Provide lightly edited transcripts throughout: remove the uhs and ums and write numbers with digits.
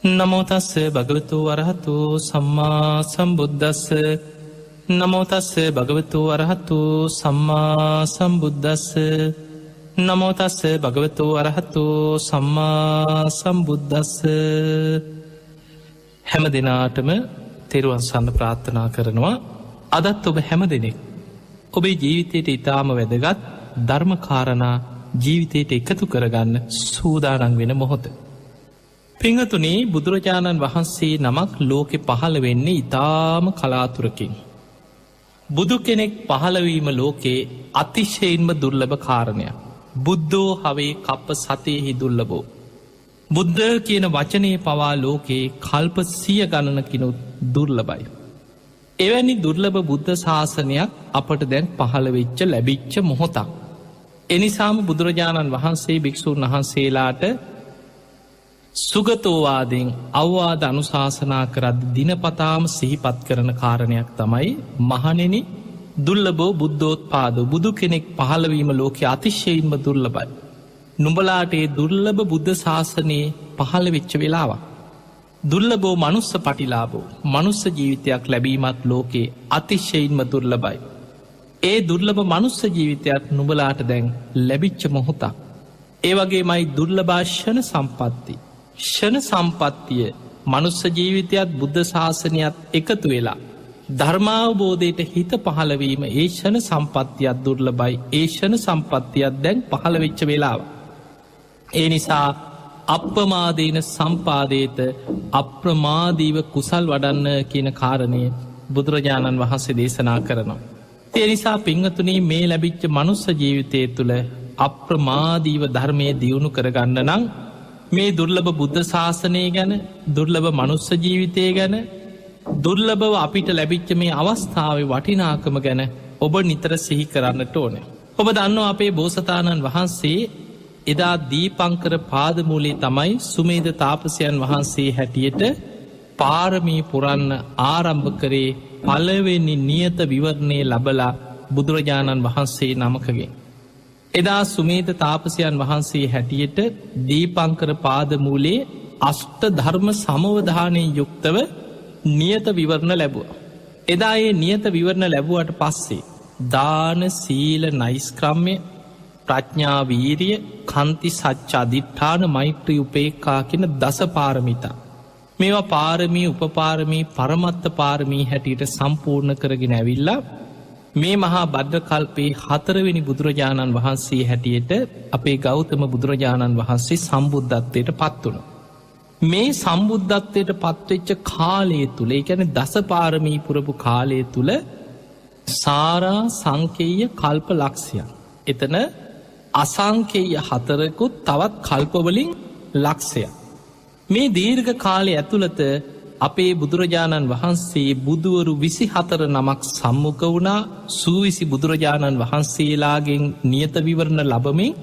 නමෝ තස්ස භගවතු වරහතු සම්මා සම්බුද්දස්ස නමෝ තස්ස භගවතු වරහතු සම්මා සම්බුද්දස්ස නමෝ තස්ස භගවතු වරහතු සම්මා සම්බුද්දස්ස. හැම දෙනාටම තෙරුවන් සරණ ප්‍රාර්ථනා කරනවා. අදත් ඔබ හැම දෙනෙක් ඔබේ ජීවිතයට ඉතාම වැදගත් ධර්මකාරණා ජීවිතයට එකතු කරගන්න සූදානන් වෙන මොහොත. පිංහතුනේ බුදුරජාණන් වහන්සේ නමක් ලෝකෙ පහළ වෙන්නේ ඉතාම කලාතුරකින්. බුදු කෙනෙක් පහළවීම ලෝකේ අතිශයින්ම දුර්ලභ කාරණයක්. බුද්ධෝ හවේ කප්ප සතයෙහි දුර්ලබෝ. බුද්ධ කියන වචනය පවා ලෝකයේ කල්ප 100 ගණනකිනුත් දුර්ලබයි. එවැනි දුර්ලභ බුද්ධ ශාසනයක් අපට දැන් පහළ වෙච්ච ලැබිච්ච මොහොතක්. එනිසාම බුදුරජාණන් වහන්සේ භික්ෂූන් වහන්සේලාට සුගතෝවාදෙන් අවවාද අනුශාසනා කරද්දි දිනපතාම සිහිපත් කරන කාරණයක් තමයි මහණෙනි දුර්ලභෝ බුද්ධෝත්පාද. බුදු කෙනෙක් පහළවීම ලෝකෙ අතිශයින්ම දුර්ලභයි. නුඹලාට ඒ දුර්ලභ බුද්ධ ශාසනයේ පහළ වෙච්ච වෙලාවක්. දුර්ලභෝ මනුස්ස පටිලාබෝ මනුස්ස ජීවිතයක් ලැබීමත් ලෝකේ අතිශයින්ම දුර්ලභයි. ඒ දුර්ලභ මනුස්ස ජීවිතයක් නුඹලාට දැන් ලැබිච්ච මොහොතක්. ඒ වගේ මයි දුර්ලභාෂණ සම්පත්ති. ෂණ සම්පත්තිය මනුස්ස ජීවිතයත් බුද්ධ ශාසනයත් එකතු වෙලා ධර්මාවබෝධයට හිත පහළවීම ඒ ෂණ සම්පත්තියත් දුර්ලභයි. ඒ ෂණ සම්පත්තියත් දැන් පහළ වෙච්ච වෙලාව. ඒ නිසා අප්‍රමාදීන සම්පාදේත අප්‍රමාදීව කුසල් වඩන්න කියන කාරණය බුදුරජාණන් වහන්සේ දේශනා කරනවා. ඒ නිසා පිංහතුනී මේ ලැබිච්ච මනුස්ස ජීවිතය තුළ අප්‍රමාදීව ධර්මය දියුණු කරගන්න නං මේ දුර්ලභ බුද්ධ ශාසනය ගැන දුර්ලභ මනුස්ස ජීවිතය ගැන දුර්ලභව අපිට ලැබිච්ච මේ අවස්ථාව වටිනාකම ගැන ඔබ නිතර සිහි කරන්නට ඕන. ඔබ දන්න අපේ බෝසතාණන් වහන්සේ එදා දීපංකර පාදමූලේ තමයි සුමේද තාපසයන් වහන්සේ හැටියට පාරමී පුරන්න ආරම්භ කරේ පළවෙනි නියත විවරණය ලබලා බුදුරජාණන් වහන්සේ නමකගේ. එදා සුමේද තාපසයන් වහන්සේ හැටියට දීපංකර පාදමූලේ අෂ්ට ධර්ම සමවධානයෙන් යුක්තව නියත විවරණ ලැබුව. එදා ඒ නියත විවරණ ලැබුවට පස්සේ දාන සීල නෛස්ක්‍රම්ය ප්‍රඥා වීරිය කන්ති සච්ච අධිට්ඨාන මෛත්‍රී උපේක්ඛා කියන දස පාරමිතා. මේවා පාරමී උපපාරමී පරමත්ත පාරමී හැටියට සම්පූර්ණ කරගෙන ඇවිල්ලා මේ මහා බද්ද කල්පේ 4 වෙනි බුදුරජාණන් වහන්සේ හැටියට අපේ ගෞතම බුදුරජාණන් වහන්සේ සම්බුද්ධත්වයට පත් වුණා. මේ සම්බුද්ධත්වයට පත්වෙච්ච කාලය තුළ ඒ කියන්නේ දස පාරමී පුරපු කාලය තුළ සාරා සංකේය කල්ප ලක්ෂයක්. එතන අසංකේය 4කුත් තවත් කල්පවලින් ලක්ෂයක්. මේ දීර්ඝ කාලය ඇතුළත අපේ බුදුරජාණන් වහන්සේ බුදුවරු 24 නමක් සම්මුඛ වුණා. සූවිසි බුදුරජාණන් වහන්සේලාගෙන් නියත විවරණ ලබමින්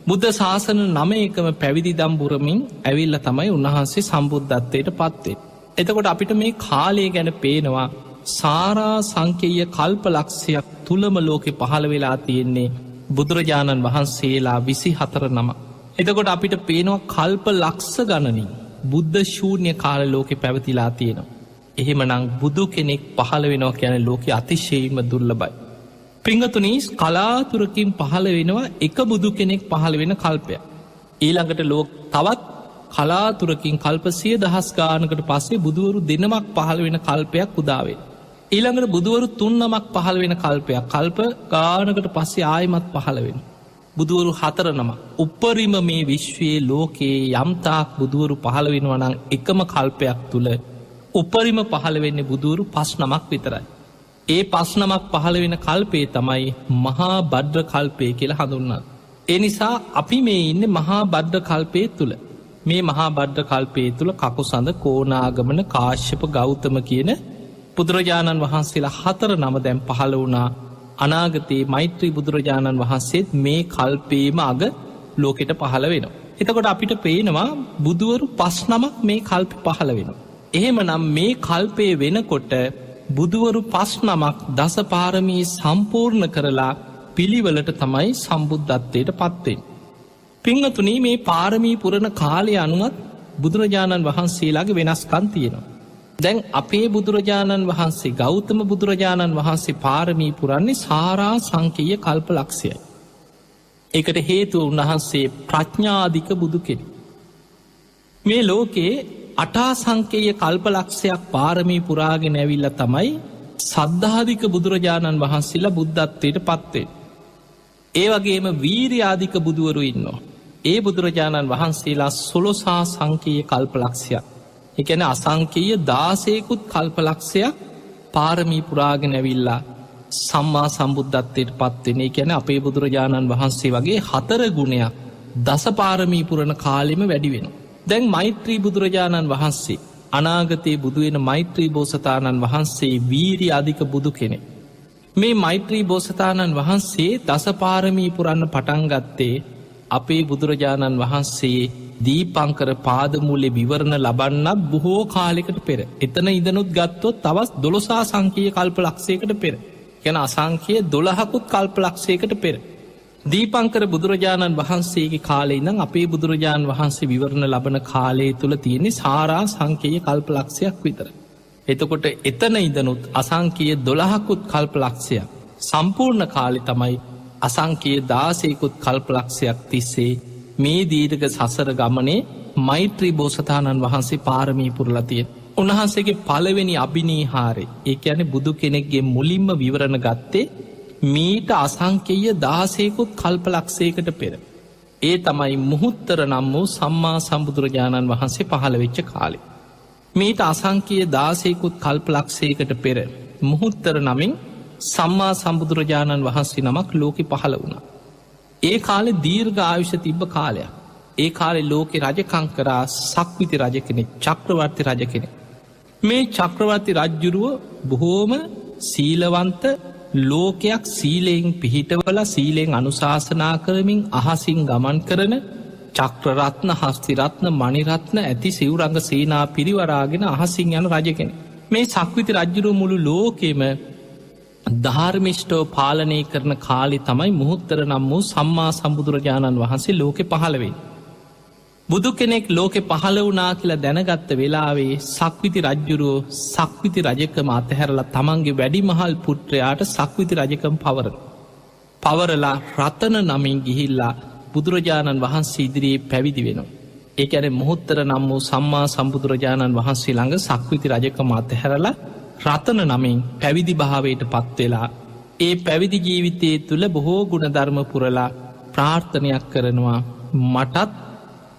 බුද්ධ ශාසන 9කම පැවිදි දම්බුරමින් ඇවිල්ලා තමයි උන්වහන්සේ සම්බුද්ධත්වයට පත්වේ. එතකොට අපිට මේ කාලය ගැන පේනවා සාරා සංකේය කල්ප ලක්ෂයක් තුලම ලෝකෙ පහළ වෙලා තියෙන්නේ බුදුරජාණන් වහන්සේලා 24 නම. එතකොට අපිට පේනවා කල්ප ලක්ෂ ගණනින් බුද්ධ ශූන්‍ය කාල ලෝකෙ පැවතිලා තියෙනවා. එහෙමනම් බුදු කෙනෙක් පහළ වෙනවා කියන ලෝකෙ අතිශයින්ම දුර්ලභයි. පිංගතුනි කලාතුරකින් පහළ වෙනවා එක බුදු කෙනෙක් පහළ වෙන කල්පයක්. ඊළඟට ලෝක තවත් කලාතුරකින් කල්ප 100,000 ගානකට පස්සේ බුදුවරු දෙනමක් පහළ වෙන කල්පයක් උදා වෙනවා. ඊළඟට බුදුවරු 3 නමක් පහළ වෙන කල්පයක් කල්ප ගානකට පස්සේ ආයෙමත් පහළ වෙනවා. බුදුවරු 4 නම. උපරිම මේ විශ්වයේ ලෝකයේ යම්තාක් බුදුවරු පහළ වෙනවා නම් එකම කල්පයක් තුල උපරිම පහළ වෙන්නේ බුදුවරු 5 නමක් විතරයි. ඒ 5 නමක් පහළ වෙන කල්පේ තමයි මහා භද්‍ර කල්පය කියලා හඳුන්වන්නේ. ඒ නිසා අපි මේ ඉන්නේ මහා භද්‍ර කල්පයේ තුල. මේ මහා භද්‍ර කල්පයේ තුල කකුසඳ කෝණාගමන කාශ්‍යප ගෞතම කියන බුදුරජාණන් වහන්සේලා 4 නම දැන් පහළ වුණා. අනාගතයේ මෛත්‍රී බුදුරජාණන් වහන්සේත් මේ කල්පේම අග ලෝකෙට පහළ වෙනවා. එතකොට අපිට පේනවා බුදුවරු 5 නමක් මේ කල්පෙ පහළ වෙනවා. එහෙමනම් මේ කල්පේ වෙනකොට බුදුවරු 5 නමක් දස පාරමී සම්පූර්ණ කරලා පිළිවෙලට තමයි සම්බුද්ධත්වයට පත් වෙන්නේ. පින්වතුනි මේ පාරමී පුරන කාලය අනුවත් බුදුරජාණන් වහන්සේලාගේ වෙනස්කම් තියෙනවා. දැන් අපේ බුදුරජාණන් වහන්සේ ගෞතම බුදුරජාණන් වහන්සේ පාරමී පුරන්නේ සාරා සංකීය කල්ප ලක්ෂයයි. ඒකට හේතුව උන්වහන්සේ ප්‍රඥාධික බුදු කෙනෙක්. මේ ලෝකේ අටා සංකේය කල්පලක්ෂයක් පාරමී පුරාගෙන ඇවිල්ල තමයි සද්ධාධික බුදුරජාණන් වහන්සේලා බුද්ධත්වයට පත්වේ. ඒ වගේම වීර්යාධික බුදුවරු ඉන්නවා. ඒ බුදුරජාණන් වහන්සේලා සොළොසා සංකේය කල්පලක්ෂයක්. එකන අසංකේය 16කුත් කල්පලක්ෂයක් පාරමී පුරාගෙන ඇවිල්ලා සම්මා සම්බුද්ධත්වයට පත්වෙන. ගැන අපේ බුදුරජාණන් වහන්සේ වගේ 4 ගුණයක් දසපාරමී පුරණ කාලෙම වැඩි වෙන. දැන් මෛත්‍රී බුදුරජාණන් වහන්සේ අනාගතයේ බුදුවෙන මෛත්‍රී බෝසතාණන් වහන්සේ වීරි අධික බුදු කෙනෙ. මේ මෛත්‍රී බෝසතාණන් වහන්සේ දසපාරමී පුරන්න පටන්ගත්තේ අපේ බුදුරජාණන් වහන්සේ දීපංකර පාදමූලෙ විවරණ ලබන්නත් බොහෝ කාලෙකට පෙර. එතන ඉදනුත් ගත්තොත් තවස් 12 සංකීය කල්ප ලක්ෂයකට පෙර. ගැන අසංකය 12කුත් කල්ප ලක්ෂයකට පෙර. දීපංකර බුදුරජාණන් වහන්සේගේ කාලේ ඉඳන් අපේ බුදුරජාණන් වහන්සේ විවරණ ලබන කාලය තුළ තියෙන්නේ සාරා සංකේය කල්ප ලක්ෂයක් විතර. එතකොට එතන ඉදනුත් අසංකයේ 12කුත් කල්ප ලක්ෂයක් සම්පූර්ණ කාලෙ තමයි අසංකයේ 16කුත් කල්ප ලක්ෂයක් තිස්සේ මේ දීර්ඝ සසර ගමනේ මෛත්‍රී බෝසතාණන් වහන්සේ පාරමී පුරලා තියෙන. උන්වහන්සේගේ පළවෙනි අභිනීහාරය ඒ කියන්නේ බුදු කෙනෙක්ගේ මුලින්ම විවරණ ගත්තේ මීට අසංකේය 16කුත් කල්ප ලක්ෂයකට පෙර. ඒ තමයි මුහුත්තර නම් වූ සම්මා සම්බුදුරජාණන් වහන්සේ පහළ වෙච්ච කාලේ. මීට අසංකේය 16කුත් කල්ප ලක්ෂයකට පෙර මුහුත්තර නමින් සම්මා සම්බුදුරජාණන් වහන්සේ නමක් ලෝකෙ පහළ වුණා. ඒ කාලේ දීර්ඝ ආයුෂ තිබ්බ කාලයක්. ඒ කාලේ ලෝකෙ රජකම් කරා සක්විති රජ කෙනෙක්, චක්‍රවර්ති රජ කෙනෙක්. මේ චක්‍රවර්ති රජ්ජුරුව බොහෝම සීලවන්ත ලෝකයක් සීලයෙන් පිහිටවල සීලෙන් අනුශාසනා කරමින් අහසින් ගමන් කරන චක්‍රරත්න හස්තිරත්න මනිරත්න ඇති සිවුරංග සේනා පිරිවරාගෙන අහසින් යන රජ කෙනෙක්. මේ සක්විති රජ්ජුරුව මුළු ලෝකෙම ධර්මිෂ්ඨව පාලනය කරන කාලෙ තමයි මුහුත්තර නම් වූ සම්මා සම්බුදුරජාණන් වහන්සේ ලෝකෙ පහළවෙයි. බුදු කෙනෙක් ලෝකෙ පහළ වුනා කියලා දැනගත්ත වෙලාවේ සක්විති රජ්ජුරුවෝ සක්විති රජකම අතහැරලා තමන්ගේ වැඩිමහල් පුත්‍රයාට සක්විති රජකම් පවරලා රතන නමින් ගිහිල්ලා බුදුරජාණන් වහන්සේ ඉදිරියේ පැවිදි වෙනවා. ඒ කියන්නේ මුහුත්තර නම් වූ සම්මා සම්බුදුරජාණන් වහන්සේ ළඟ සක්විති රජකම අතහැරලා රතන නමින් පැවිදි භාවයට පත්වෙලා ඒ පැවිදි ජීවිතය තුළ බොහෝ ගුණධර්ම පුරලා ප්‍රාර්ථනයක් කරනවා මටත්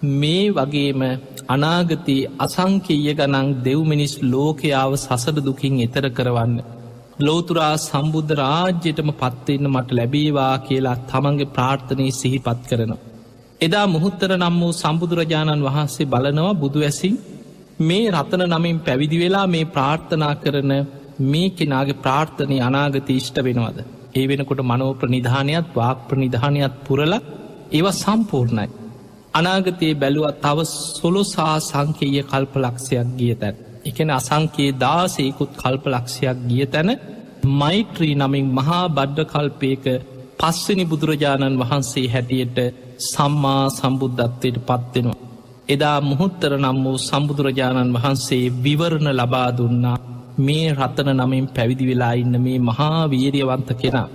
මේ වගේම අනාගතයේ අසංකීය ගණන් දෙව්මිනිස් ලෝකයාව සසර දුකින් එතර කරවන්න. ලෝතුරා සම්බුද්ධ රාජ්‍යයටම පත්වෙන්න මට ලැබේවා කියලා තමන්ගේ ප්‍රාර්ථනය සිහිපත් කරනවා. එදා මුහුත්තර නම් වූ සම්බුදුරජාණන් වහන්සේ බලනවා බුදු ඇසින් මේ රතන නමින් පැවිදි වෙලා මේ ප්‍රාර්ථනා කරන මේ කෙනාගේ ප්‍රාර්ථනය අනාගත ඉෂ්ට වෙනවද. ඒ වෙනකොට මනෝ ප්‍රනිධානයත් වාක් ප්‍රනිධානයත් පුරල ඒව සම්පූර්ණයි. අනාගතයේ බැලුවත් තව සොළොසා සංකේය කල්ප ලක්ෂයක් ගිය තැන්. එකන අසංකයේ 16කුත් කල්ප ලක්ෂයක් ගිය තැන මෛත්‍රී නමින් මහා බද්ධ කල්පයක පස්වෙනි බුදුරජාණන් වහන්සේ හැටියට සම්මා සම්බුද්ධත්වයට පත්වෙනවා. එදා මුහුත්තර නම් වූ සම්බුදුරජාණන් වහන්සේ විවරණ ලබා දුන්නා මේ රතන නමින් පැවිදි වෙලා ඉන්න මේ මහා වීරියවන්ත කෙනා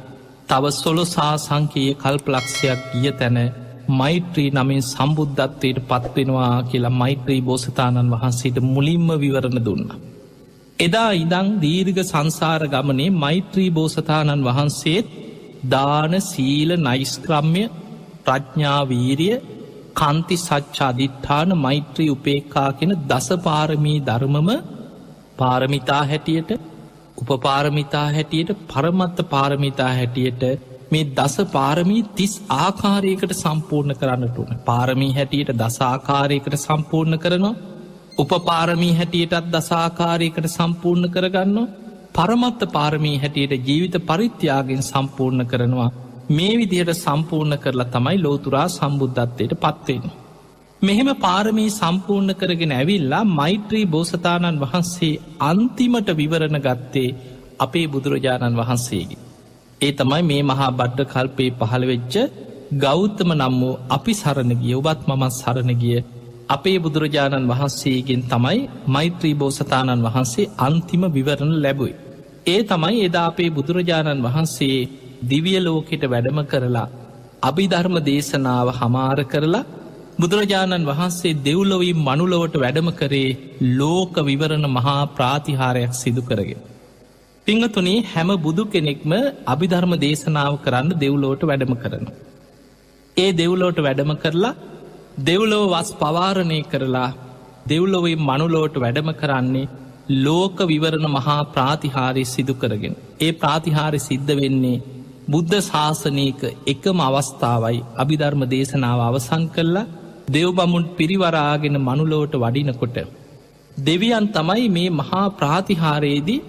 තව සොළොසා සංකේය කල්ප ලක්ෂයක් ගිය තැන මෛත්‍රී නමින් සම්බුද්ධත්වයට පත්වෙනවා කියලා මෛත්‍රී බෝසතාණන් වහන්සේට මුලින්ම විවරණ දුන්න. එදා ඉදං දීර්ඝ සංසාර ගමනේ මෛත්‍රී බෝසතාණන් වහන්සේත් දාන සීල නෛෂ්ක්‍රම්‍ය ප්‍රඥා වීරිය කන්ති සච්ච අධිට්ඨාන මෛත්‍රී උපේක්ඛා කියන දසපාරමී ධර්මම පාරමිතා හැටියට උපපාරමිතා හැටියට පරමත්ත පාරමිතා හැටියට මේ දස පාරමී 30 ආකාරයකට සම්පූර්ණ කරන්නට ඕන. පාරමී හැටියට දස ආකාරයකට සම්පූර්ණ කරනවා. උපපාරමී හැටියටත් දස ආකාරයකට සම්පූර්ණ කරගන්නවා. පරමත්ත පාරමී හැටියට ජීවිත පරිත්‍යාගයෙන් සම්පූර්ණ කරනවා. මේ විදිහට සම්පූර්ණ කරලා තමයි ලෝතුරා සම්බුද්ධත්වයට පත්වෙන්නේ. මෙහෙම පාරමී සම්පූර්ණ කරගෙන ඇවිල්ලා මෛත්‍රී බෝසතාණන් වහන්සේ අන්තිමට විවරණ ගත්තේ අපේ බුදුරජාණන් වහන්සේගේ. ඒ තමයි මේ මහා බද්ධ කල්පයේ පහළ වෙච්ච ගෞතම නම් වූ අපි සරණ ගිය ඔබත් මමත් සරණ ගිය අපේ බුදුරජාණන් වහන්සේගෙන් තමයි මෛත්‍රී බෝසතාණන් වහන්සේ අන්තිම විවරණ ලැබුයි. ඒ තමයි එදා අපේ බුදුරජාණන් වහන්සේ දිවිය ලෝකෙට වැඩම කරලා අභිධර්ම දේශනාව හමාර කරලා බුදුරජාණන් වහන්සේ දෙව්ලොවින් මනුලොවට වැඩම කරේ ලෝක විවරණ මහා ප්‍රාතිහාරයක් සිදු කරගෙන. පිංහතුනේ හැම බුදු කෙනෙක්ම අභිධර්ම දේශනාව කරන්න දෙව්ලෝට වැඩම කරන. ඒ දෙව්ලෝට වැඩම කරලා දෙව්ලෝ වස් පවාරණය කරලා දෙව්ලොවින් මනුලෝට වැඩම කරන්නේ ලෝක විවරණ මහා ප්‍රාතිහාරය සිදු කරගෙන. ඒ ප්‍රාතිහාරය සිද්ධ වෙන්නේ බුද්ධ ශාසනයක එකම අවස්ථාවයි අභිධර්ම දේශනාව අවසන් කරලා දෙව්බමුන් පිරිවරාගෙන මනුලෝට වඩිනකොට. දෙවියන් තමයි මේ මහා ප්‍රාතිහාරයේදී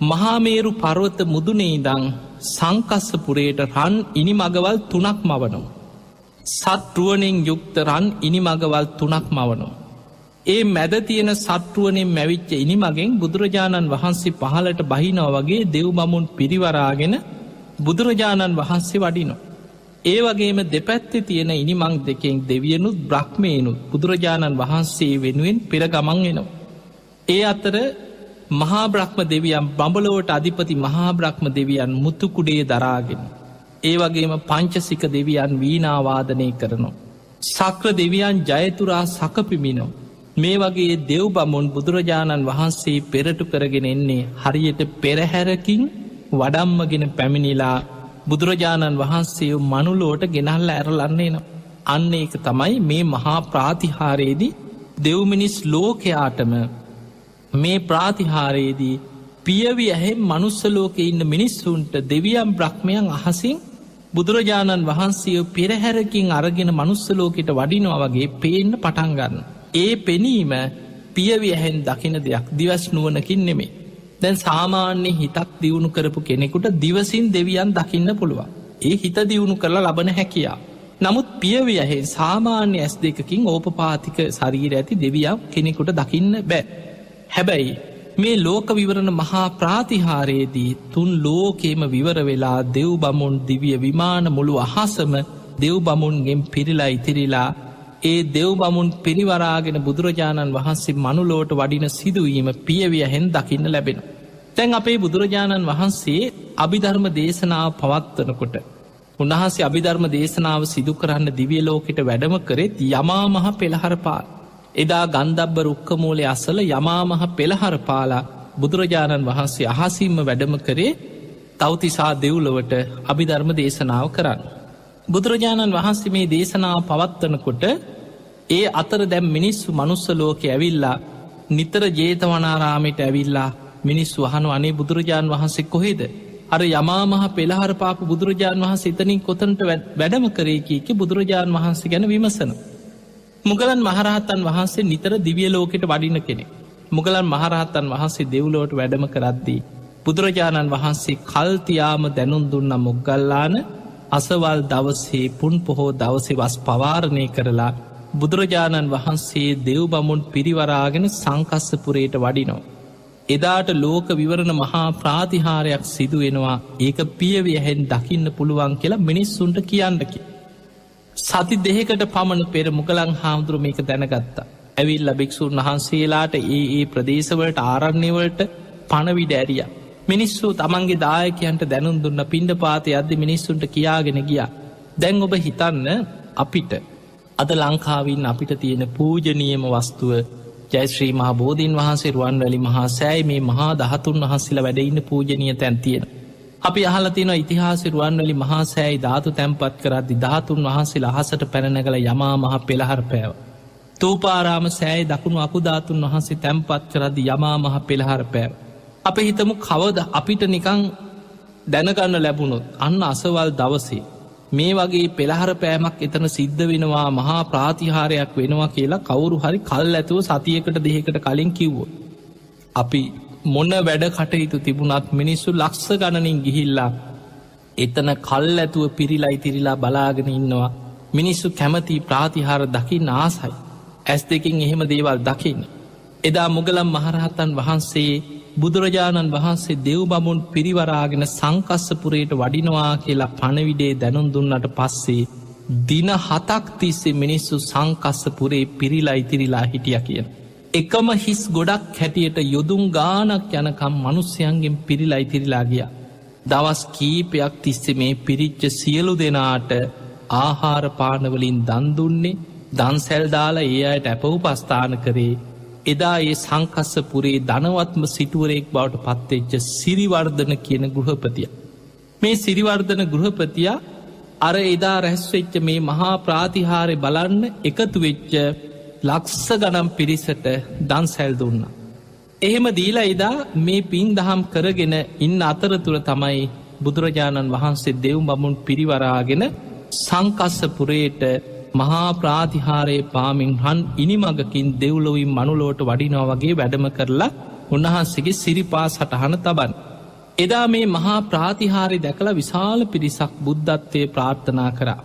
මහාමේරු පර්වත මුදුනේදං සංකස්සපුරයට රන් ඉනි මගවල් 3ක් මවනු. සත්රුවනෙන් යුක්ත රන් ඉනි මගවල් 3ක් මවනු. ඒ මැද තියෙන සත්රුවනෙන් මැවිච්ච ඉනි මගෙන් බුදුරජාණන් වහන්සේ පහලට බහිනව වගේ දෙව්බමුන් පිරිවරාගෙන බුදුරජාණන් වහන්සේ වඩිනො. ඒ වගේම දෙපැත්ති තියෙන ඉනිමං දෙකෙන් දෙවියනුත් බ්‍රහ්මයනුත් බුදුරජාණන් වහන්සේ වෙනුවෙන් පෙර ගමන් එනවා. ඒ අතර මහා බ්‍රහ්ම දෙවියන් බඹලොවට අධිපති මහා බ්‍රහ්ම දෙවියන් මුතුකුඩේ දරාගෙන. ඒ වගේම පංචසික දෙවියන් වීනාවාදනය කරනවා. සක්‍ර දෙවියන් ජයතුරා සකපිමිනෝ. මේ වගේ දෙව් බමුන් බුදුරජාණන් වහන්සේ පෙරටු කරගෙන එන්නේ හරියට පෙරහැරකින් වඩම්මගෙන පැමිණිලා බුදුරජාණන් වහන්සේ මනුලෝට ගෙනල්ල ඇරලන්නේ න. අන්න එක තමයි මේ මහා ප්‍රාතිහාරයේදී දෙව්මිනිස් ලෝකයාටම මේ ප්‍රාතිහාරයේදී පියවි ඇහෙන් මනුස්සලෝක ඉන්න මිනිස්සුන්ට දෙවියම් බ්‍රහ්මයන් අහසින් බුදුරජාණන් වහන්සේ පෙරහැරකින් අරගෙන මනුස්සලෝකට වඩිනවා වගේ පේන්න පටන්ගන්න. ඒ පෙනීම පියවි ඇහෙන් දකින දෙයක් දිවස් නුවනකින් නෙමේ. දැන් සාමාන්‍ය හිතක් දියුණු කරපු කෙනෙකුට දිවසින් දෙවියන් දකින්න පුළුවන්. ඒ හිත දියුණු කරලා ලබන හැකියා. නමුත් පියවි ඇහෙන් සාමාන්‍ය ඇස් දෙකකින් ඕපපාතික ශරීර ඇති දෙවියම් කෙනෙකුට දකින්න බෑ. හැබැයි මේ ලෝක විවරණ මහා ප්‍රාතිහාරයේදී තුන් ලෝකේම විවර වෙලා දෙව් බමුන් දිවිය විමාන මුළු අහසම දෙව් බමුන්ගෙන් පිරිලා ඉතිරිලා ඒ දෙව් බමුන් පිරිවරාගෙන බුදුරජාණන් වහන්සේ මනුලෝට වඩින සිදුවීම පියවිය හෙන් දකින්න ලැබෙන. තැන් අපේ බුදුරජාණන් වහන්සේ අභිධර්ම දේශනාව පවත්වනකොට. උන්වහන්සේ අභිධර්ම දේශනාව සිදු කරන්න දිවිය ලෝකෙට වැඩම කරෙත් යමා මහ පෙළහර පාල. එදා ගන්ධබ්බ රුක්කමූලේ අසල යමා මහ පෙළහර පාලා බුදුරජාණන් වහන්සේ අහසිම්ම වැඩම කරේ තවතිසා දෙව්ලොවට අභිධර්ම දේශනාව කරන්න. බුදුරජාණන් වහන්සේ මේ දේශනාව පවත්වනකොට ඒ අතර දැම් මිනිස්සු මනුස්ස ලෝක ඇවිල්ලා නිතර ජේතවනාරාමයට ඇවිල්ලා මිනිස්සු අහනු අනේ බුදුරජාණන් වහන්සේ කොහෙද. අර යමාමහ පෙළහර පාපු බුදුරජාණන් වහන්සේ එතනින් කොතනට වැඩම කරේකීක බුදුරජාණන් වහන්සේ ගැන විමසන. මුගලන් මහරහතන් වහන්සේ නිතර දිවිය ලෝකෙට වඩින කෙනෙ. මුගලන් මහරහතන් වහන්සේ දෙව්ලෝට වැඩම කරද්දී. බුදුරජාණන් වහන්සේ කල්තියාම දැනුන් දුන්න මුගල්ලාන අසවල් දවසේ පුන් පොහෝ දවසේ වස් පවාරණය කරලා බුදුරජාණන් වහන්සේ දෙව් බමුන් පිරිවරාගෙන සංකස්සපුරයට වඩිනෝ. එදාට ලෝක විවරණ මහා ප්‍රාතිහාරයක් සිදුවෙනවා ඒක පියවියහෙන් දකින්න පුළුවන් කියලා මිනිස්සුන්ට කියන්නකි. සති දෙහකට පමණ පෙර මුගලන් හාමුදුරු මේක දැනගත්තා. ඇවිල්ල භික්‍ෂූන් වහන්සේලාට ඒ ප්‍රදේශවලට ආරණ්‍යවලට පණවිඩ ඇරිය. මිනිස්සු තමන්ගේ දායකයන්ට දැනුම් දුන්න පිණ්ඩ පාතය අද මිනිස්සුන්ට කියාගෙන ගියා. දැන් ඔබ හිතන්න අපිට අද ලංකාවින් අපිට තියෙන පූජනියම වස්තුව ජයශ්‍රී මහා බෝධීන් වහන්සේ රුවන්වැලි මහා සෑයි මේ මහා දහතුන් වහන්සේල වැඩඉන්න පූජනීය තැන් තියෙන. අපි අහලතින ඉතිහාස රුවන්වැලි මහා සෑයි ධාතු තැන්පත් කරද්දි ධාතුන් වහන්සේ අහසට පැනනගල යමා මහ පෙළහර පෑව. තූපාරාම සෑයි දකුණු අකුධාතුන් වහන්සේ තැන්පත් කරද්දි යමා මහ පෙළහර පෑව. අප හිතමු කවද අපිට නිකං දැනගන්න ලැබුණොත් අන්න අසවල් දවසේ මේ වගේ පෙළහර පෑමක් එතන සිද්ධ වෙනවා මහා ප්‍රාතිහාරයක් වෙනවා කියලා කවුරු හරි කල් ඇතුව සතියකට දෙහකට කලින් කිව්වෝ. අපි මොන්න වැඩ කටයුතු තිබුණත් මිනිස්සු ලක්ෂ ගණනින් ගිහිල්ලා එතන කල් ඇතුව පිරිලා ඉතිරිලා බලාගෙන ඉන්නවා. මිනිස්සු කැමති ප්‍රාතිහාර දකින්න ආසයි. ඇස් දෙකින් එහෙම දේවල් දකින්න. එදා මුගලම් මහරහතන් වහන්සේ බුදුරජාණන් වහන්සේ දෙව් බමුන් පිරිවරාගෙන සංකස්සපුරයට වඩිනවා කියලා පණවිඩේ දැනුම් දුන්නට පස්සේ දින 7ක් තිස්සේ මිනිස්සු සංකස්සපුරේ පිරිලා ඉතිරිලා හිටිය කියන. එකම හිස් ගොඩක් හැටියට යොදුම් ගානක් යනකම් මනුස්්‍යයන්ගෙන් පිරිලා ඉතිරිලා ගිය. දවස් කීපයක් තිස්සේ මේ පිරිච්ච සියලු දෙනාට ආහාරපානවලින් දන්දුන්නේ දන්සැල්දාලා ඒ අයට ඇපවුපස්ථාන කරේ. එදා ඒ සංකස්සපුරේ ධනවත්ම සිටුවරෙක් බවට පත්වෙච්ච සිරිවර්ධන කියන ගෘහපතිය. මේ සිරිවර්ධන ගෘහපතියා අර එදා රැස්වෙච්ච මේ මහා ප්‍රාතිහාරය බලන්න එකතු වෙච්ච ලක්ෂ ගනම් පිරිසට දන්සැල් දුන්න. එහෙම දීලා එදා මේ පින් දහම් කරගෙන ඉන්න අතරතුර තමයි බුදුරජාණන් වහන්සේ දෙව් බමුන් පිරිවරාගෙන සංකස්සපුරේට මහා ප්‍රාතිහාරයේ පාමින් රන් ඉනිමගකින් දෙව්ලොවින් මනුලෝට වඩිනවා වගේ වැඩම කරලා උන්වහන්සේගේ සිරිපා සටහන තබන්. එදා මේ මහා ප්‍රාතිහාරය දැකලා විශාල පිරිසක් බුද්ධත්වය ප්‍රාර්ථනා කරා.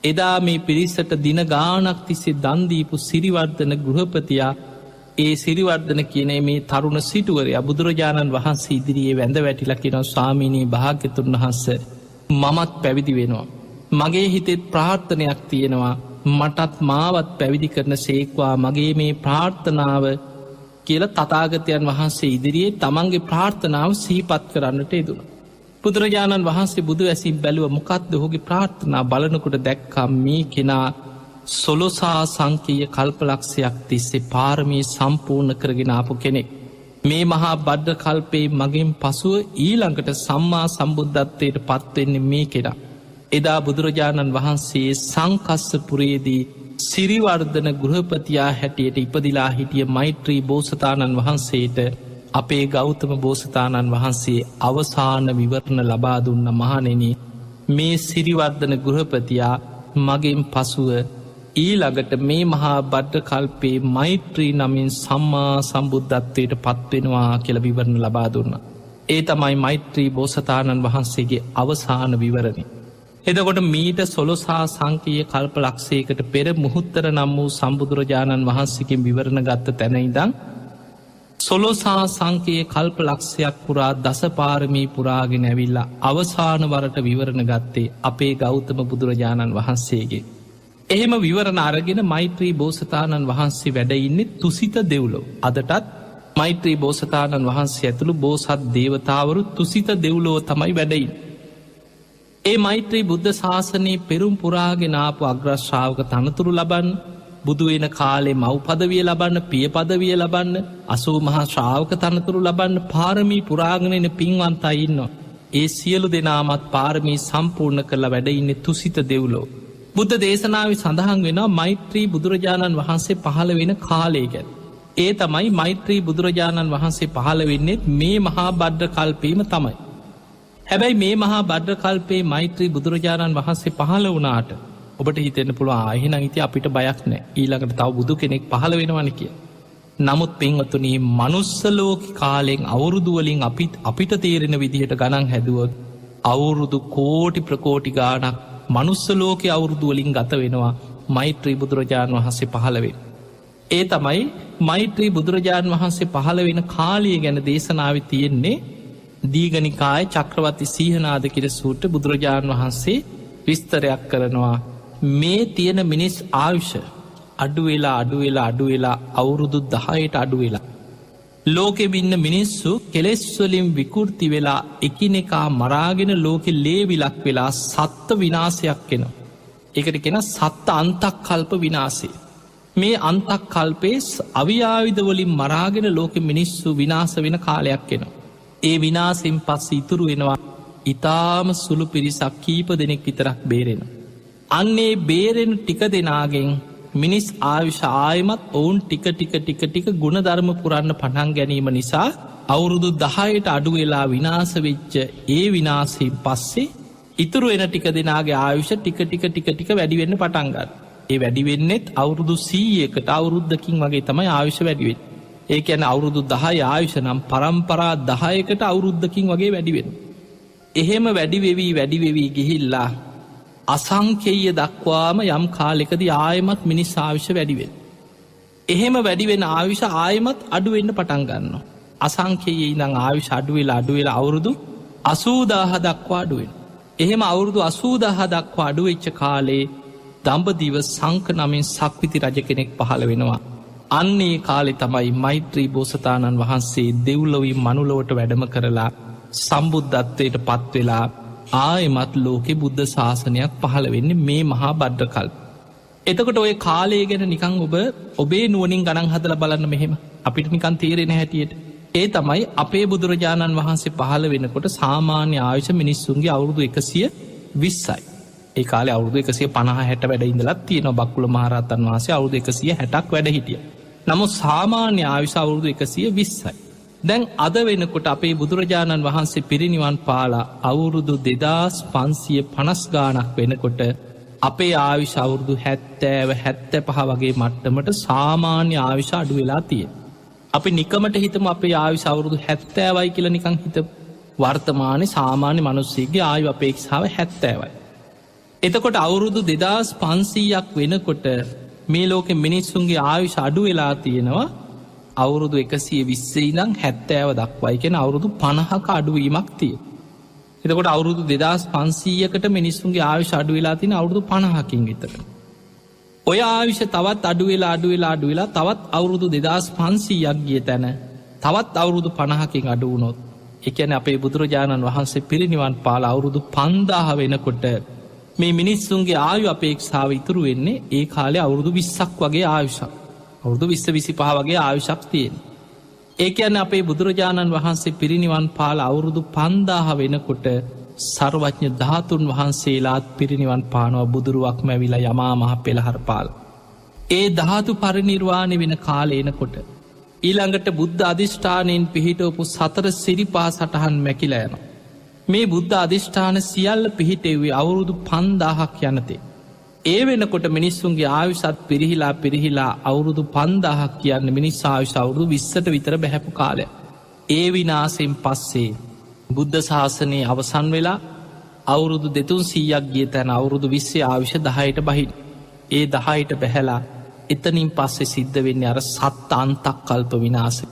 එදා මේ පිරිසට දින ගානක් තිස්සේ දන්දීපු සිරිවර්ධන ගෘහපතියා ඒ සිරිවර්ධන කියනේ මේ තරුණ සිටුවරය බුදුරජාණන් වහන්සේ ඉදිරියේ වැඳ වැටිලා කියන ස්වාමීනී භාග්‍යතුන් වහන්ස මමත් පැවිදි වෙනවා. මගේ හිතෙත් ප්‍රාර්ථනයක් තියෙනවා මටත් මාවත් පැවිදි කරන සේක්වා මගේ මේ ප්‍රාර්ථනාව කියල තතාගතයන් වහන්සේ ඉදිරියේ තමන්ගේ ප්‍රාර්ථනාව සීපත් කරන්නට යෙදුණ. බුදුරජාණන් වහන්සේ බුදු ඇසින් බැලුව මොකක්ද හොගේ ප්‍රාර්ථනා බලනකොට දැක්කම් මේ කෙනා සොලොසා සංකීය කල්පලක්ෂයක් තිස්සේ පාරමී සම්පූර්ණ කරගෙන ආපු කෙනෙක්. මේ මහා බද්ධ කල්පේ මගින් පසුව ඊළඟට සම්මා සම්බුද්ධත්වයට පත්වෙන්නේ මේ කෙනා. එදා බුදුරජාණන් වහන්සේ සංකස්සපුරේදී සිරිවර්ධන ගෘහපතියා හැටියට ඉපදිලා හිටිය මෛත්‍රී බෝසතාණන් වහන්සේට අපේ ගෞතම බෝසතාණන් වහන්සේ අවසාන විවරණ ලබා දුන්න මහනෙන මේ සිරිවර්ධන ගෘහපතියා මගෙන් පසුව ඊළඟට මේ මහා බද්ධ කල්පේ මෛත්‍රී නමින් සම්මා සම්බුද්ධත්වයට පත්වෙනවා කියල විවරණ ලබා දුන්න. ඒ තමයි මෛත්‍රී බෝසතාණන් වහන්සේගේ අවසාන විවරණි. එදකොට මීට සොලොසා සංකීය කල්ප ලක්ෂයකට පෙර මුහුත්තර නම් වූ සම්බුදුරජාණන් වහන්සේකින් විවරණ ගත්ත තැනයිදං සොලොසා සංකයේ කල්ප ලක්ෂයක් පුරා දසපාරමී පුරාගෙන ඇවිල්ලා අවසාන වරට විවරණ ගත්තේ අපේ ගෞතම බුදුරජාණන් වහන්සේගේ. එහෙම විවරණ අරගෙන මෛත්‍රී බෝසතාණන් වහන්සේ වැඩඉන්නේ තුසිත දෙව්ලෝ. අදටත් මෛත්‍රී බෝසතාණන් වහන්සේ ඇතුළු බෝසත් දේවතාවරු තුසිත දෙව්ලෝ තමයි වැඩයින්. ඒ මෛත්‍රී බුද්ධ ශාසනයේ පෙරුම් පුරාගෙනාපු අග්‍රශ්‍රාවක තනතුරු ලබන්න බුදුවෙන කාලේ මව් පදවිය ලබන්න පිය පදවිය ලබන්න අසූ මහා ශ්‍රාවක තනතුරු ලබන්න පාරමී පුරාගණන පින්වන්තයින්නවා. ඒ සියලු දෙනාමත් පාරමී සම්පූර්ණ කරලා වැඩඉන්න තුසිත දෙව්ලෝ. බුද්ධ දේශනාව සඳහන් වෙන මෛත්‍රී බුදුරජාණන් වහන්සේ පහළ වෙන කාලය ගැන. ඒ තමයි මෛත්‍රී බුදුරජාණන් වහන්සේ පහළ වෙන්නෙත් මේ මහා බද්ධ කල්පීම තමයි. හැබැයි මේ මහා බද්ධ කල්පේ මෛත්‍රී බුදුරජාණන් වහන්සේ පහළ වනාට ඔබට හිතෙන පුළුව ආහින ඉති අපිට බයක් නෑ ඊළඟට තව බුදු කෙනෙක් පහළ වෙනවන කිය. නමුත් පින්වතුනී මනුස්සලෝක කාලෙෙන් අවුරුදුවලින් අපිට තේරෙන විදිහට ගණන් හැදුවත් අවුරුදු කෝටි ප්‍රකෝටි ගානක් මනුස්සලෝක අවුරුදුවලින් ගත වෙනවා මෛත්‍රී බුදුරජාණන් වහන්සේ පහළවෙන්. ඒ තමයි මෛත්‍රී බුදුරජාණන් වහන්සේ පහළ වෙන කාලය ගැන දේශනාව තියෙන්නේ දීගනිකාය චක්‍රවති සීහනාද කිර සූට බුදුරජාණන් වහන්සේ විස්තරයක් කරනවා මේ තියෙන මිනිස් ආයුෂ අඩුවෙලා අවුරුදු 10ට අඩුවෙලා. ලෝකෙ බින්න මිනිස්සු කෙලෙස්වලින් විකෘති වෙලා එකිනෙකා මරාගෙන ලෝකෙ ලේවිලක් වෙලා සත්ත විනාසයක් කෙන. එකට කෙන සත්ත අන්තක් කල්ප විනාසේ. මේ අන්තක් කල්පේ අවියාවිදවලින් මරාගෙන ලෝකෙ මිනිස්සු විනාස වෙන කාලයක් කෙනවා. ඒ විනාසෙන් පස්ස ඉතුරු වෙනවා ඉතාම සුළු පිරිසක් කීප දෙනෙක් විතරක් බේරෙන. අන්නේ බේරෙන ටික දෙනාගෙන් මිනිස් ආවිශ ආයමත් ඔවුන් ටික ගුණධර්ම පුරන්න පටන් ගැනීම නිසා අවුරුදු 10ට අඩුවෙලා විනාස වෙච්ච ඒ විනාසයෙන් පස්සේ ඉතුරු එන ටික දෙනාගේ ආයුෂ ටික වැඩිවෙන්න පටන්ගන්න. ඒ වැඩිවෙන්නෙත් අවුරුදු 100කට අවුරුද්ධකින් වගේ තමයි ආයුෂ වැඩිවෙන්. ඒක ඇන අවුරුදු 10 ආයුෂ නම් පරම්පරා 10කට අවුරුද්ධකින් වගේ වැඩිවෙන. එහෙම වැඩිවෙවී ගිහිල්ලා අසංකේය දක්වාම යම් කාලෙකද ආයමත් මිනිස් ආවිෂ වැඩිවෙන්. එහෙම වැඩිවෙන ආවිෂ ආයමත් අඩුවෙන්න පටන්ගන්න. අසංකයේ ඉඳං ආවිෂ අඩුවෙලා අවුරුදු 80,000 දක්වා අඩුවෙන්. එහෙම අවුරුදු 80,000 දක්වා අඩුවෙච්ච කාලේ දඹදිව සංක නමින් සක්විති රජ කෙනෙක් පහළ වෙනවා. අන්නේ කාලෙ තමයි මෛත්‍රී බෝසතාණන් වහන්සේ දෙව්ලොවින් මනුලොවට වැඩම කරලා සම්බුද්ධත්වයට පත්වෙලා ආයමත් ලෝකෙ බුද්ධ ශාසනයක් පහළ වෙන්නේ මේ මහා බද්්‍රකල්. එතකොට ඔය කාලය ගැන නිකං ඔබේ නුවනින් ගණන් හදල බලන්න මෙහෙම අපිට නිකන් තේරෙන හැටියට. ඒ තමයි අපේ බුදුරජාණන් වහන්සේ පහළ වෙනකොට සාමාන්‍ය ආයුෂ මිනිස්සුන්ගේ අවුරුදු 120යි. ඒ කාලේ අවුරුදු 150-60 වැඩ ඉඳලත් තියෙන බක්කුල මහරහතන් වහන්සේ අවුරුදු 160ක් වැඩ හිටිය. නමුත් සාමාන්‍ය ආයුෂ අවුරුදු 120යි. දැන් අද වෙනකොට අපේ බුදුරජාණන් වහන්සේ පිරිනිවන් පාලා අවුරුදු 2550 ගානක් වෙනකොට අපේ ආයුෂ අවුරුදු 70-75 වගේ මට්ටමට සාමාන්‍ය ආයුෂ අඩු වෙලා තියෙන. අපි නිකමට හිතම අපේ ආයුෂ අවුරුදු 70යි කියලා නිකන් හිතමු. වර්තමානයේ සාමාන්‍ය මිනිස්සෙගේ ආයු අපේක්ෂාව 70යි. එතකොට අවුරුදු 2500ක් වෙනකොට මේ ලෝකෙ මිනිස්සුන්ගේ ආයුෂ අඩු වෙලා තියෙනවා අවුරුදු 120 ඉඳන් 70 දක්වායි කියන අවුරුදු 50ක අඩුවීමක් තියෙනවා. එතකොට අවුරුදු 2500කට මිනිස්සුන්ගේ ආයුෂ අඩු වෙලා තියෙන අවුරුදු 50කින් විතර. ඔය ආයුෂ තවත් අඩු වෙලා තවත් අවුරුදු 2500ක් ගිය තැන තවත් අවුරුදු 50කින් අඩු වුණොත් ඒ කියන්නේ අපේ බුදුරජාණන් වහන්සේ පිරිනිවන් පාලා අවුරුදු 5000 වෙනකොට මේ මිනිස්සුන්ගේ ආයු අපේක්ෂාව ඉතුරු වෙන්නේ ඒ කාලේ අවුරුදු 20ක් වගේ ආයුෂක්. අවුරුදු 20-25 වගේ ආයුෂක් තියෙන. ඒ කියන්නේ අපේ බුදුරජාණන් වහන්සේ පිරිනිවන් පාලා අවුරුදු 5000 වෙනකොට සර්වඥ ධාතුන් වහන්සේලාත් පිරිනිවන් පානවා බුදුරුවක්ම ඇවිලා යමා මහ පෙළහර පාලා. ඒ ධාතු පරිනිර්වාණය වෙන කාලේ එනකොට ඊළඟට බුද්ධ අධිෂ්ඨානයෙන් පිහිටවපු 4 සිරිපා සටහන් මැකිලා යනවා. මේ බුද්ධ අධිෂ්ඨාන සියල්ල පිහිටෙව්වේ අවුරුදු 5000ක් යනතේ. ඒ වෙනකොට මිනිස්සුන්ගේ ආයුෂත් පිරිහිලා අවුරුදු 5000ක් කියන්නේ මිනිස් ආයුෂ අවුරුදු 20ට විතර බැහැපු කාලය. ඒ විනාශයෙන් පස්සේ බුද්ධ ශාසනයේ අවසන් වෙලා අවුරුදු 200ක් ගිය තැන අවුරුදු 20 ආයුෂ 10ට බහින්. ඒ 10ට බැහැලා එතනින් පස්සේ සිද්ධ වෙන්නේ අර සත් අන්තක් කල්ප විනාශය.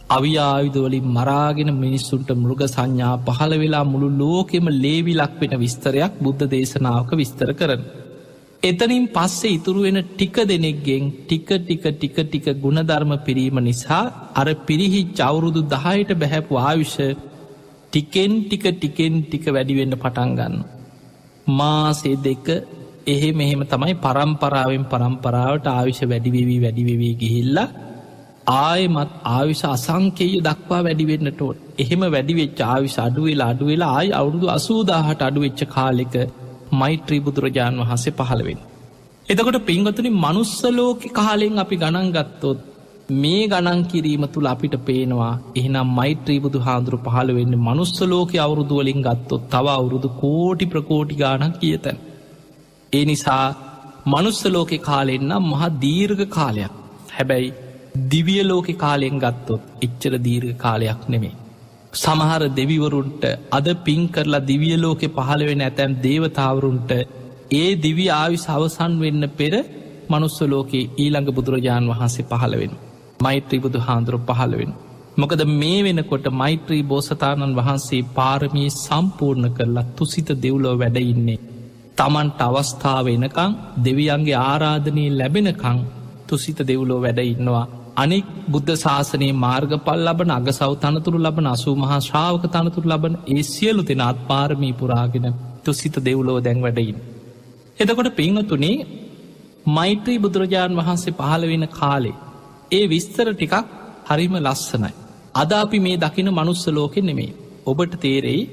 අවියායුධවලින් මරාගෙන මිනිස්සුන්ට මෘග සංඥා පහළ වෙලා මුළු ලෝකෙම ලේවිලක් වෙන විස්තරයක් බුද්ධ දේශනාවක විස්තර කරන. එතනින් පස්සේ ඉතුරු වෙන ටික දෙනෙක්ගෙන් ටික ගුණධර්ම පිරීම නිසා අර පිරිහිච්ච අවුරුදු 10ට බැහැපු ආයුෂ ටිකෙන් ටික වැඩිවෙන්න පටන් ගන්න. මාසේ 2 එහෙම තමයි පරම්පරාවෙන් පරම්පරාවට ආයුෂ වැඩිවෙවී ගිහිල්ලා ආයමත් ආයුෂ අසංකේය දක්වා වැඩිවෙන්නට ඕන. එහෙම වැඩිවෙච්ච ආයුෂ අඩු වෙලා ආයි අවුරුදු 80000ට අඩු වෙච්ච කාලෙක මෛත්‍රී බුදුරජාණන් වහන්සේ පහළ වෙන්නේ. එතකොට පින්වතුනි මනුස්ස ලෝකේ කාලෙන් අපි ගණන් ගත්තොත් මේ ගණන් කිරීම තුල අපිට පේනවා එහෙනම් මෛත්‍රී බුදුහාඳුරු පහළ වෙන්නේ මනුස්ස ලෝකේ අවුරුදු වලින් ගත්තොත් තව අවුරුදු කෝටි ප්‍රකෝටි ගාණක් කියතන. ඒ නිසා මනුස්ස ලෝකේ කාලෙන් නම් මහා දීර්ඝ කාලයක්. හැබැයි දිව්‍ය ලෝකේ කාලයෙන් ගත්තොත් එච්චර දීර්ඝ කාලයක් නෙමෙයි. සමහර දෙවිවරුන්ට අද පින් කරලා දිව්‍ය ලෝකේ පහළ වෙන ඇතැම් දේවතාවරුන්ට ඒ දිව්‍ය ආයුෂ අවසන් වෙන්න පෙර මනුස්ස ලෝකේ ඊළඟ බුදුරජාණන් වහන්සේ පහළ වෙනවා. මෛත්‍රී බුදුහාඳුරු පහළ වෙනවා. මොකද මේ වෙනකොට මෛත්‍රී බෝසතාණන් වහන්සේ පාරමී සම්පූර්ණ කරලා තුසිත දෙව්ලොව වැඩ ඉන්නේ. තමන්ට අවස්ථාව එනකන් දෙවියන්ගේ ආරාධනය ලැබෙනකන් තුසිත දෙව්ලොව වැඩ ඉන්නවා. අනෙක් බුද්ධ ශාසනයේ මාර්ගඵල ලබන අගසව් තනතුරු ලබන 80 මහා ශ්‍රාවක තනතුරු ලබන ඒ සියලු දෙනාත් පාරමී පුරාගෙන තුසිත දෙව්ලොව දැන් වැඩ ඉන්නේ. එතකොට පින්වතුනි මෛත්‍රී බුදුරජාණන් වහන්සේ පහළ වෙන කාලේ ඒ විස්තර ටිකක් හරිම ලස්සනයි. අද අපි මේ දකින මනුස්ස ලෝකෙ නෙමෙයි. ඔබට තේරෙයි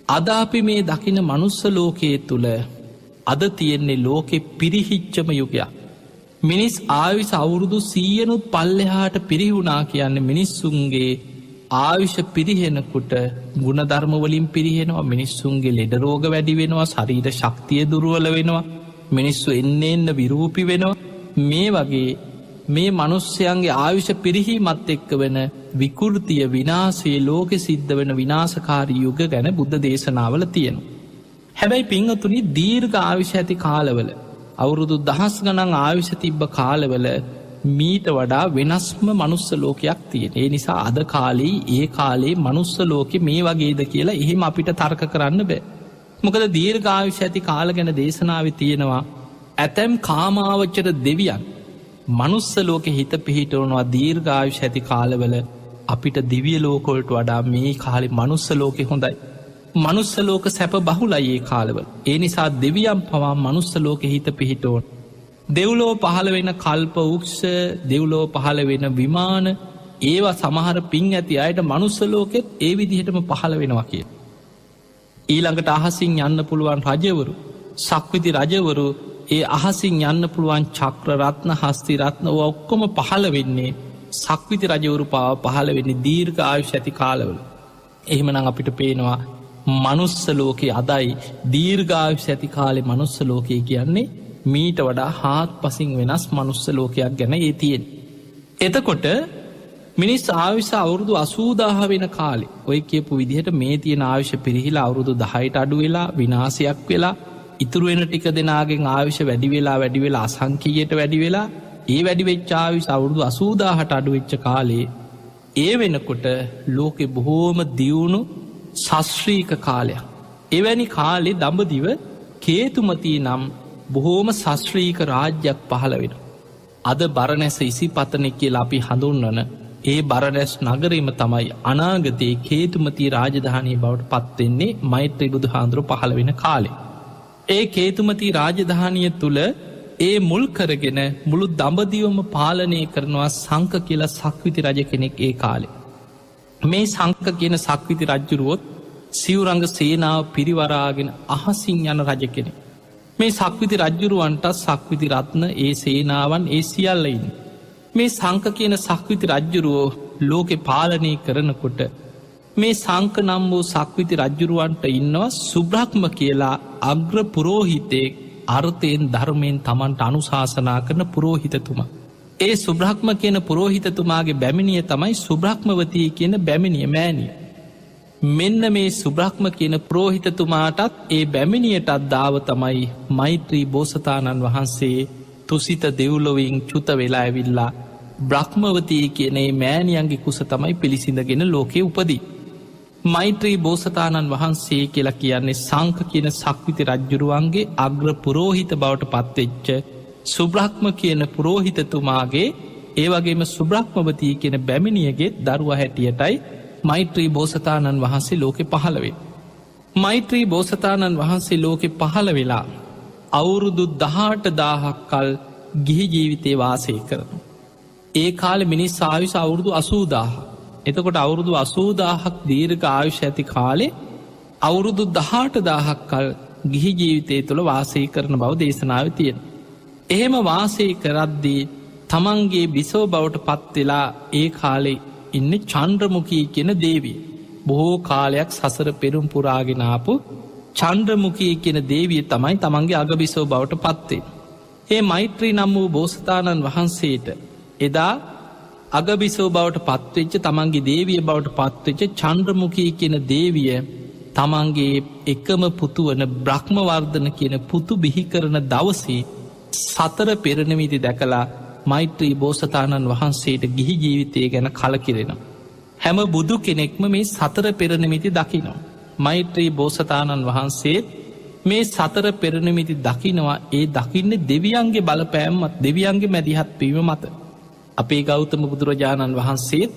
අද අපි මේ දකින මනුස්ස ලෝකයේ තුල අද තියෙන්නේ ලෝකෙ පිරිහිච්චම යුගයක්. මිනිස් ආයුෂ අවුරුදු 100නුත් පල්ලෙහාට පිරිහුණා කියන්නේ මිනිස්සුන්ගේ ආයුෂ පිරිහෙනකොට ගුණධර්ම වලින් පිරිහෙනවා. මිනිස්සුන්ගේ ලෙඩ රෝග වැඩි වෙනවා. ශරීර ශක්තිය දුර්වල වෙනවා. මිනිස්සු එන්න විරූපී වෙනවා. මේ වගේ මේ මිනිස්යන්ගේ ආයුෂ පිරිහීමත් එක්ක වෙන විකෘතිය විනාශයේ ලෝකෙ සිද්ධ වෙන විනාශකාරී යුග ගැන බුද්ධ දේශනාවල තියෙනවා. හැබැයි පින්වතුනි දීර්ඝ ආයුෂ ඇති කාලවල අවුරුදු 10 ගණන් ආයුෂ තිබ්බ කාලවල මීට වඩා වෙනස්ම මනුස්ස ලෝකයක් තියෙන. ඒ නිසා අද කාලේ ඒ කාලේ මනුස්ස ලෝකෙ මේ වගේද කියලා එහෙම අපිට තර්ක කරන්න බෑ. මොකද දීර්ඝ ආයුෂ ඇති කාල ගැන දේශනාවේ තියෙනවා ඇතැම් කාමාවච්චර දෙවියන් මනුස්ස ලෝක හිත පිහිටවනවා දීර්ඝායුෂ ඇති කාලවල අපිට දිවිය ලෝකොල්ට වඩා මේ කාලෙ මනුස්ස ලෝකෙ හොඳයි. මනුස්ස ලෝක සැප බහුලයේ කාලවල. ඒ නිසා දෙවියම් පවා මනුස්ස ලෝක හිත පිහිටෝන්. දෙව්ලෝ පහළ වෙන කල්ප උක්ෂ දෙව්ලෝ පහළ වෙන විමාන ඒවා සමහර පින් ඇති අයට මනුස්ස ලෝකෙත් ඒ විදිහටම පහළ වෙනවා කිය. ඊළඟට අහසින් යන්න පුළුවන් රජවරු සක්විති රජවරු ඒ අහසින් යන්න පුළුවන් චක්‍ර රත්න හස්ති රත්න ඔක්කොම පහළ වෙන්නේ සක්විති රජවරු පාව පහළ වෙන්නේ දීර්ඝ ආයුෂ ඇති කාලවල. එහෙමනම් අපිට පේනවා මනුස්ස ලෝකයේ අදයි දීර්ඝායුෂ ඇති කාලේ මනුස්ස ලෝකයේ කියන්නේ මීට වඩා හාත් පසින් වෙනස් මනුස්ස ලෝකයක් ගැන ඒ තියෙන්. එතකොට මිනිස් ආවිශ අවුරුදු 80,000 වෙන කාලේ ඔය කියපු විදිහට මේ තියෙන ආවිශ පිරිහිලා අවුරුදු 10ට අඩු වෙලා විනාශයක් වෙලා ඉතුරු වෙන ටික දෙනාගෙන් ආවිශ වැඩි වෙලා අසංකීයට වැඩි වෙලා ඒ වැඩි වෙච්ච ආවිශ අවුරුදු 80,000ට අඩු වෙච්ච කාලේ ඒ වෙනකොට ලෝකෙ බොහෝම දියුණු ශාස්ත්‍රීක කාලයක්. එවැනි කාලේ දඹදිව කේතුමතී නම් බොහෝම ශාස්ත්‍රීක රාජ්‍යයක් පහළ වෙන. අද බරණැස ඉසිපතනෙක් කියලා අපි හඳුන්වන ඒ බරණැස් නගරෙම තමයි අනාගතයේ කේතුමතී රාජධානී බවට පත්වෙන්නේ මෛත්‍රී බුදු හාමුදුරුවෝ පහළ වෙන කාලේ. ඒ කේතුමතී රාජධානිය තුළ ඒ මුල් කරගෙන මුළු දඹදිවම පාලනය කරනවා සංක කියලා සක්විති රජ කෙනෙක් ඒ කාලේ. මේ සංක කියන සක්විති රජ්ජුරුවොත් සිවුරංග සේනාව පිරිවරාගෙන අහසින් යන රජ කෙනෙක්. මේ සක්විති රජ්ජුරුවන්ට සක්විති රත්න ඒ සේනාවන් ඒ සියල්ලයින්. මේ සංක කියන සක්විති රජ්ජුරුවෝ ලෝකෙ පාලනය කරනකොට මේ සංක නම් වූ සක්විති රජ්ජුරුවන්ට ඉන්නවා සුබ්‍රහ්ම කියලා අග්‍ර පුරෝහිතයෙක් අර්ථයෙන් ධර්මයෙන් තමන්ට අනුශාසනා කරන පුරෝහිතතුමා. ඒ සුබ්‍රහ්ම කියන පුරෝහිතතුමාගේ බැමිණිය තමයි සුබ්‍රහ්මවතී කියන බැමිණිය මෑණිය. මෙන්න මේ සුබ්‍රහ්ම කියන පුරෝහිතතුමාටත් ඒ බැමිණියටත් දාව තමයි මෛත්‍රී බෝසතාණන් වහන්සේ තුසිත දෙව්ලොවින් චුත වෙලා ඇවිල්ලා බ්‍රහ්මවතී කියනේ මෑණියන්ගේ කුස තමයි පිළිසිඳගෙන ලෝකෙ උපදී. මෛත්‍රී බෝසතාණන් වහන්සේ කියලා කියන්නේ සංක කියන සක්විති රජ්ජුරුවන්ගේ අග්‍ර පුරෝහිත බවට පත්වෙච්ච සුබ්‍රහ්ම කියන පුරෝහිතතුමාගේ ඒවගේම සුබ්‍රහ්මවතී කියන බැමිණියගේ දරුව හැටියටයි මෛත්‍රී බෝසතාණන් වහන්සේ ලෝකෙ පහළවේ. මෛත්‍රී බෝසතාණන් වහන්සේ ලෝකෙ පහළ වෙලා අවුරුදු 18,000ක් කල් ගිහි ජීවිතය වාසය කරන. ඒ කාලෙ මිනිස් ආයුෂ අවුරුදු 80,000. එතකොට අවුරුදු 80,000ක් දීර්ඝ ආයුෂ ඇති කාලේ අවුරුදු 18,000ක් කල් ගිහි ජීවිතය තුළ වාසය කරන බව දේශනාව තියෙන. එහෙම වාසය කරද්දී තමන්ගේ බිසෝ බවට පත්වෙලා ඒ කාලේ ඉන්න චන්ද්‍රමුකී කියන දේවී. බොහෝ කාලයක් සසර පෙරුම් පුරාගෙනාපු චන්ද්‍රමුකී කියන දේවිය තමයි තමන්ගේ අගබිසෝ බවට පත්වේ. ඒ මෛත්‍රී නම් වූ බෝසතාණන් වහන්සේට එදා අගබිසෝ බවට පත්වෙච්ච තමන්ගේ දේවිය බවට පත්වෙච්ච චන්ද්‍රමුකී කියන දේවිය තමන්ගේ එකම පුතුවන බ්‍රහ්මවර්ධන කියන පුතු බිහි කරන දවසේ සතර පෙරණමිති දැකලා මෛත්‍රී බෝසතාණන් වහන්සේට ගිහි ජීවිතය ගැන කලකිරෙන. හැම බුදු කෙනෙක්ම මේ සතර පෙරණමිති දකිනවා. මෛත්‍රී බෝසතාණන් වහන්සේ මේ සතර පෙරණමිති දකිනවා ඒ දකින්න දෙවියන්ගේ බලපෑම්මත් දෙවියන්ගේ මැදිහත් වීම මත. අපේ ගෞතම බුදුරජාණන් වහන්සේත්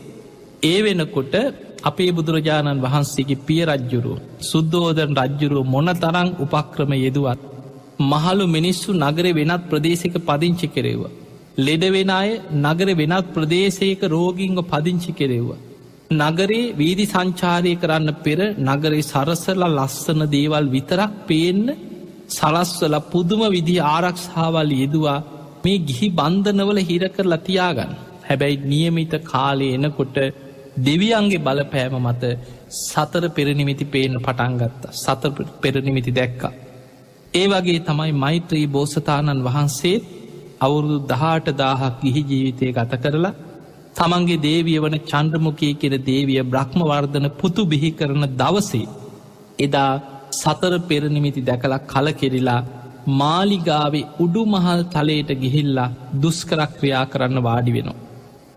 ඒ වෙනකොට අපේ බුදුරජාණන් වහන්සේගේ පිය රජ්ජුරුව සුද්ධෝදන රජ්ජුරුව මොන තරං උපක්‍රම යෙදුවත් මහලු මිනිස්සු නගර වෙනත් ප්‍රදේශක පදිංචි කෙරෙව්වා. ලෙඩ වෙන අය නගර වෙනත් ප්‍රදේශයක රෝගීන්ව පදිංචි කෙරෙව්වා. නගරේ වීදි සංචාරය කරන්න පෙර නගරේ සරසල ලස්සන දේවල් විතරක් පේන්න සලස්වල පුදුම විදි ආරක්ෂාවල් යෙදවා මේ ගිහි බන්ධනවල හිර කරලා තියාගන්න. හැබැයි නියමිත කාලේ එනකොට දෙවියන්ගේ බලපෑම මත සතර පෙරනිමිති පේන පටන්ගත්ත සතර පෙරනිමිති දැක්කා. ඒ වගේ තමයි මෛත්‍රී බෝසතාණන් වහන්සේ අවුරුදු 18,000ක් ගිහි ජීවිතය ගත කරලා තමන්ගේ දේවිය වන චන්ද්‍රමුකී කියන දේවිය බ්‍රහ්මවර්ධන පුතු බිහි කරන දවසේ එදා සතර පෙරනිමිති දැකලා කලකිරිලා මාලිගාවේ උඩුමහල් තලයට ගිහිල්ලා දුස්කරක්‍රියා කරන්න වාඩි වෙනවා.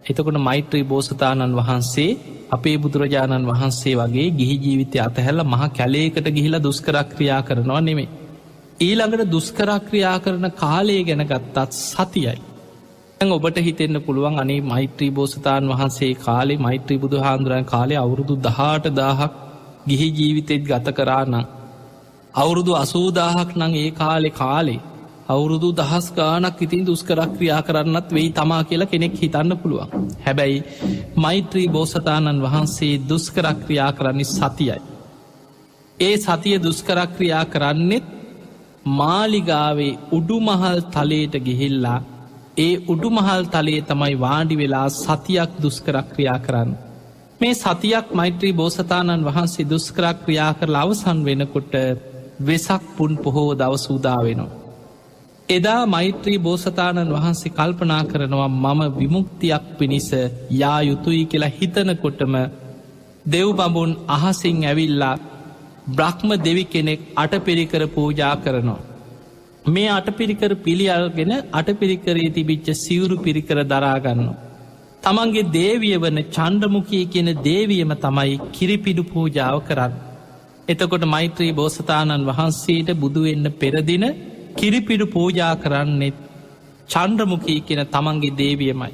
එතකොට මෛත්‍රී බෝසතාණන් වහන්සේ අපේ බුදුරජාණන් වහන්සේ වගේ ගිහි ජීවිතය අතහැල්ල මහ කැලේකට ගිහිලා දුස්කරක්‍රියා කරනවා නෙමේ. ඊළඟට දුස්කරක්‍රියා කරන කාලය ගැන ගත්තත් සතියයි. ඔබට හිතෙන්න්න පුළුවන් අනේ මෛත්‍රී බෝසතාන් වහන්සේ කාලේ මෛත්‍රී බුදු හාන්දුරන් කාලේ අවුරුදු 18,000ක් ගිහි ජීවිතෙත් ගත කරානම් අවුරුදු 80,000ක් නං ඒ කාලේ අවුරුදු දහස් ගානක් ඉතින් දුස්කරක්‍රියා කරන්නත් වෙයි තමා කියලා කෙනෙක් හිතන්න පුළුවන්. හැබැයි මෛත්‍රී බෝසතාණන් වහන්සේ දුස්කරක්‍රියා කරන්නේ සතියයි. ඒ සතිය දුස්කරක්‍රියා කරන්නෙත් මාලිගාවේ උඩුමහල් තලයට ගිහිල්ලා ඒ උඩුමහල් තලයේ තමයි වාඩි වෙලා සතියක් දුස්කරක්‍රියා කරන්න. මේ සතියක් මෛත්‍රී බෝසතාණන් වහන්සේ දුස්කරක්‍රියා කරලා අවසන් වෙනකොට වෙසක් පුන් පොහෝ දවස උදා වෙනවා. එදා මෛත්‍රී බෝසතාණන් වහන්සේ කල්පනා කරනවා මම විමුක්තියක් පිණිස යා යුතුයි කියලා හිතනකොටම දෙව් බඹුන් අහසින් ඇවිල්ලා බ්‍රහ්ම දෙවි කෙනෙක් අටපිරිකර පූජා කරනවා. මේ අටපිරිකර පිළියල්ගෙන අටපිරිකරේ තිබිච්ච සිවුරු පිරිකර දරාගන්න. තමන්ගේ දේවිය වන චණ්ඩමුකී කියන දේවියම තමයි කිරිපිඩු පූජාව කරන්න. එතකොට මෛත්‍රී බෝසතාණන් වහන්සේට බුදුවෙන්න පෙරදින කිරිපිඩු පූජා කරන්නෙත් චණ්ඩමුකී කියන තමන්ගේ දේවියමයි.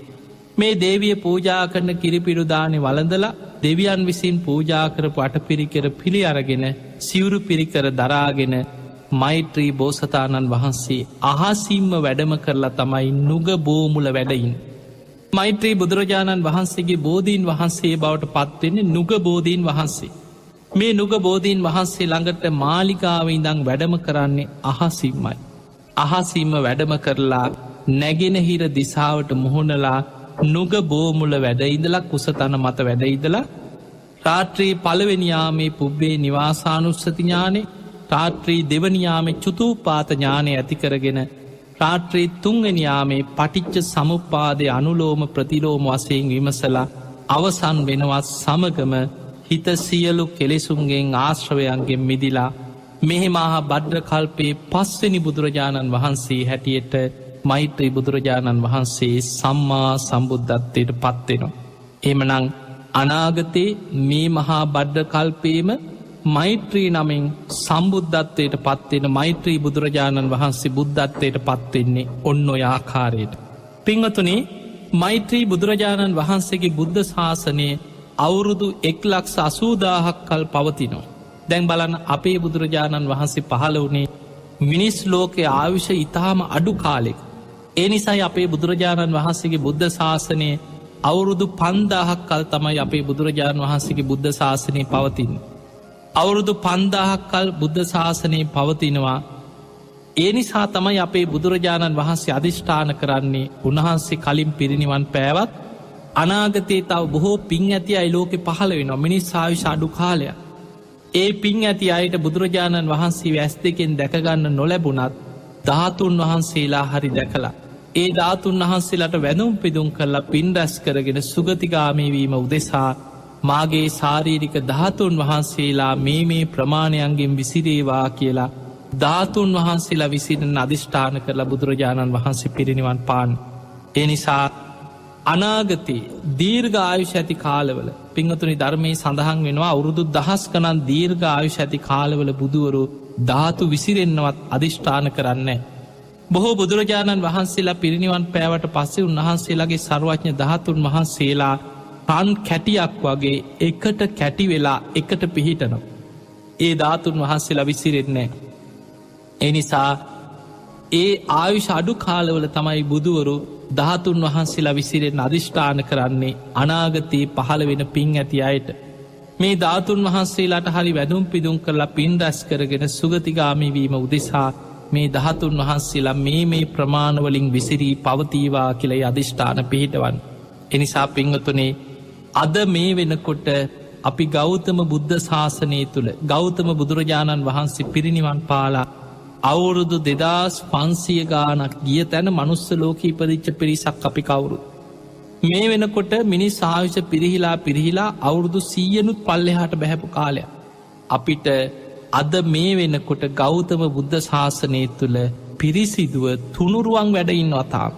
මේ දේවිය පූජා කරන කිරිපිඩුදානෙ වළඳලා දෙවියන් විසින් පූජා කරපු අටපිරිකර පිළි අරගෙන සිවුරු පිරිකර දරාගෙන මෛත්‍රී බෝසතාණන් වහන්සේ අහසිම්ම වැඩම කරලා තමයි නුග බෝමුල වැඩයින්. මෛත්‍රී බුදුරජාණන් වහන්සේගේ බෝධීන් වහන්සේ බවට පත්වෙන්නේ නුග බෝධීන් වහන්සේ. මේ නුග බෝධීන් වහන්සේ ළඟට මාලිකාව ඉඳං වැඩම කරන්නේ අහසිම්මයි. අහසිම්ම වැඩම කරලා නැගෙනහිර දිසාවට මුහුණලා නුග බෝමුල වැඩඉදලා කුසතන මත වැඩඉදලා රාත්‍රී පළවෙනියාමේ පුබ්බේ නිවාසානුස්සතිඥානේ රාත්‍රී දෙවනියාමේ චුතූපාත ඥානය ඇති කරගෙන රාත්‍රී තුන්වනියාමේ පටිච්ච සමුප්පාදය අනුලෝම ප්‍රතිලෝම වසයෙන් විමසලා අවසන් වෙනවත් සමගම හිත සියලු කෙලෙසුන්ගෙන් ආශ්‍රවයන්ගෙන් මිදිලා මෙහෙමහා බද්්‍ර කල්පයේ පස්වෙනි බුදුරජාණන් වහන්සේ හැටියට මෛත්‍රී බුදුරජාණන් වහන්සේ සම්මා සම්බුද්ධත්වයට පත්වෙනවා. එමනං අනාගතේ මේ මහා බද්්‍ර කල්පයේම මෛත්‍රී නමින් සම්බුද්ධත්වයට පත්වෙන මෛත්‍රී බුදුරජාණන් වහන්සේ බුද්ධත්වයට පත්වෙන්නේ ඔන්න ඔය ආකාරයට. පිංවතුනේ මෛත්‍රී බුදුරජාණන් වහන්සේගේ බුද්ධ ශාසනය අවුරුදු 1,80,000ක් කල් පවතිනවා. දැන් බලන්න අපේ බුදුරජාණන් වහන්සේ පහළ වුණේ මිනිස් ලෝකයේ ආයුෂ ඉතාම අඩු කාලෙක. ඒ නිසයි අපේ බුදුරජාණන් වහන්සේගේ බුද්ධ ශාසනය අවුරුදු 5,000ක් කල් තමයි අපේ බුදුරජාණන් වහන්සේගේ බුද්ධ ශාසනය පවතින. අවුරුදු 5,000ක් කල් බුද්ධ ශාසනයේ පවතිනවා. ඒ නිසා තමයි අපේ බුදුරජාණන් වහන්සේ අධිෂ්ඨාන කරන්නේ උන්වහන්සේ කලින් පිරිනිවන් පෑවත් අනාගතයේ තව බොහෝ පින් ඇති අය ලෝකෙ පහළ වෙනවා. මිනිස් ආයුෂ අඩු කාලයක්. ඒ පින් ඇති අයට බුදුරජාණන් වහන්සේ වැස් දෙකෙන් දැකගන්න නොලැබුණත් ධාතුන් වහන්සේලා හරි දැකලා ඒ ධාතුන් වහන්සේලාට වැඳුම් පිදුම් කරලා පින් රැස් කරගෙන සුගතිගාමීවීම උදෙසා මාගේ ශාරීරික ධාතුන් වහන්සේලා මේ ප්‍රමාණයන්ගෙන් විසිරේවා කියලා ධාතුන් වහන්සේලා විසිරෙන් අධිෂ්ඨාන කරලා බුදුරජාණන් වහන්සේ පිරිනිවන් පාන්. ඒ නිසා අනාගතයේ දීර්ඝ ආයුෂ ඇති කාලවල පිංහතුනි ධර්මයේ සඳහන් වෙනවා අවුරුදු 10 ගණන් දීර්ඝ ආයුෂ ඇති කාලවල බුදුවරු ධාතු විසිරෙන්නවත් අධිෂ්ඨාන කරන්නේ. බොහෝ බුදුරජාණන් වහන්සේලා පිරිනිවන් පෑවට පස්සේ උන්වහන්සේලාගේ සර්වඥ ධාතුන් වහන්සේලා තන් කැටියක් වගේ එකට කැටි වෙලා එකට පිහිටනවා. ඒ ධාතුන් වහන්සේලා විසිරෙන්නේ. ඒ නිසා ඒ ආයුෂ අඩු කාලවල තමයි බුදුවරු ධාතුන් වහන්සේලා විසිරෙන් අධිෂ්ඨාන කරන්නේ අනාගතයේ පහළ වෙන පින් ඇති අයට. මේ ධාතුන් වහන්සේලාට හරි වැදුම් පිදුම් කරලා පින් රැස් කරගෙන සුගතිගාමීවීම උදෙසා මේ ධාතුන් වහන්සේලා මේ ප්‍රමාණවලින් විසිරී පවතීවා කියලයි අධිෂ්ඨාන පිහිටවන්. එනිසා පිංහතුනේ අද මේ වෙනකොට අපි ගෞතම බුද්ධ ශාසනය තුළ ගෞතම බුදුරජාණන් වහන්සේ පිරිනිවන් පාලා අවුරුදු 2500 ගානක් ගිය තැන මනුස්ස ලෝක ඉපදිච්ච පිරිසක් අපි කවුරු. මේ වෙනකොට මිනිස් ආයුෂ පිරිහිලා අවුරුදු 100නුත් පල්ලෙහාට බැහැපු කාලයක්. අපිට අද මේ වෙනකොට ගෞතම බුද්ධ ශාසනය තුළ පිරිසිදුව තුනුරුවන් වැඩඉන්න වතාව.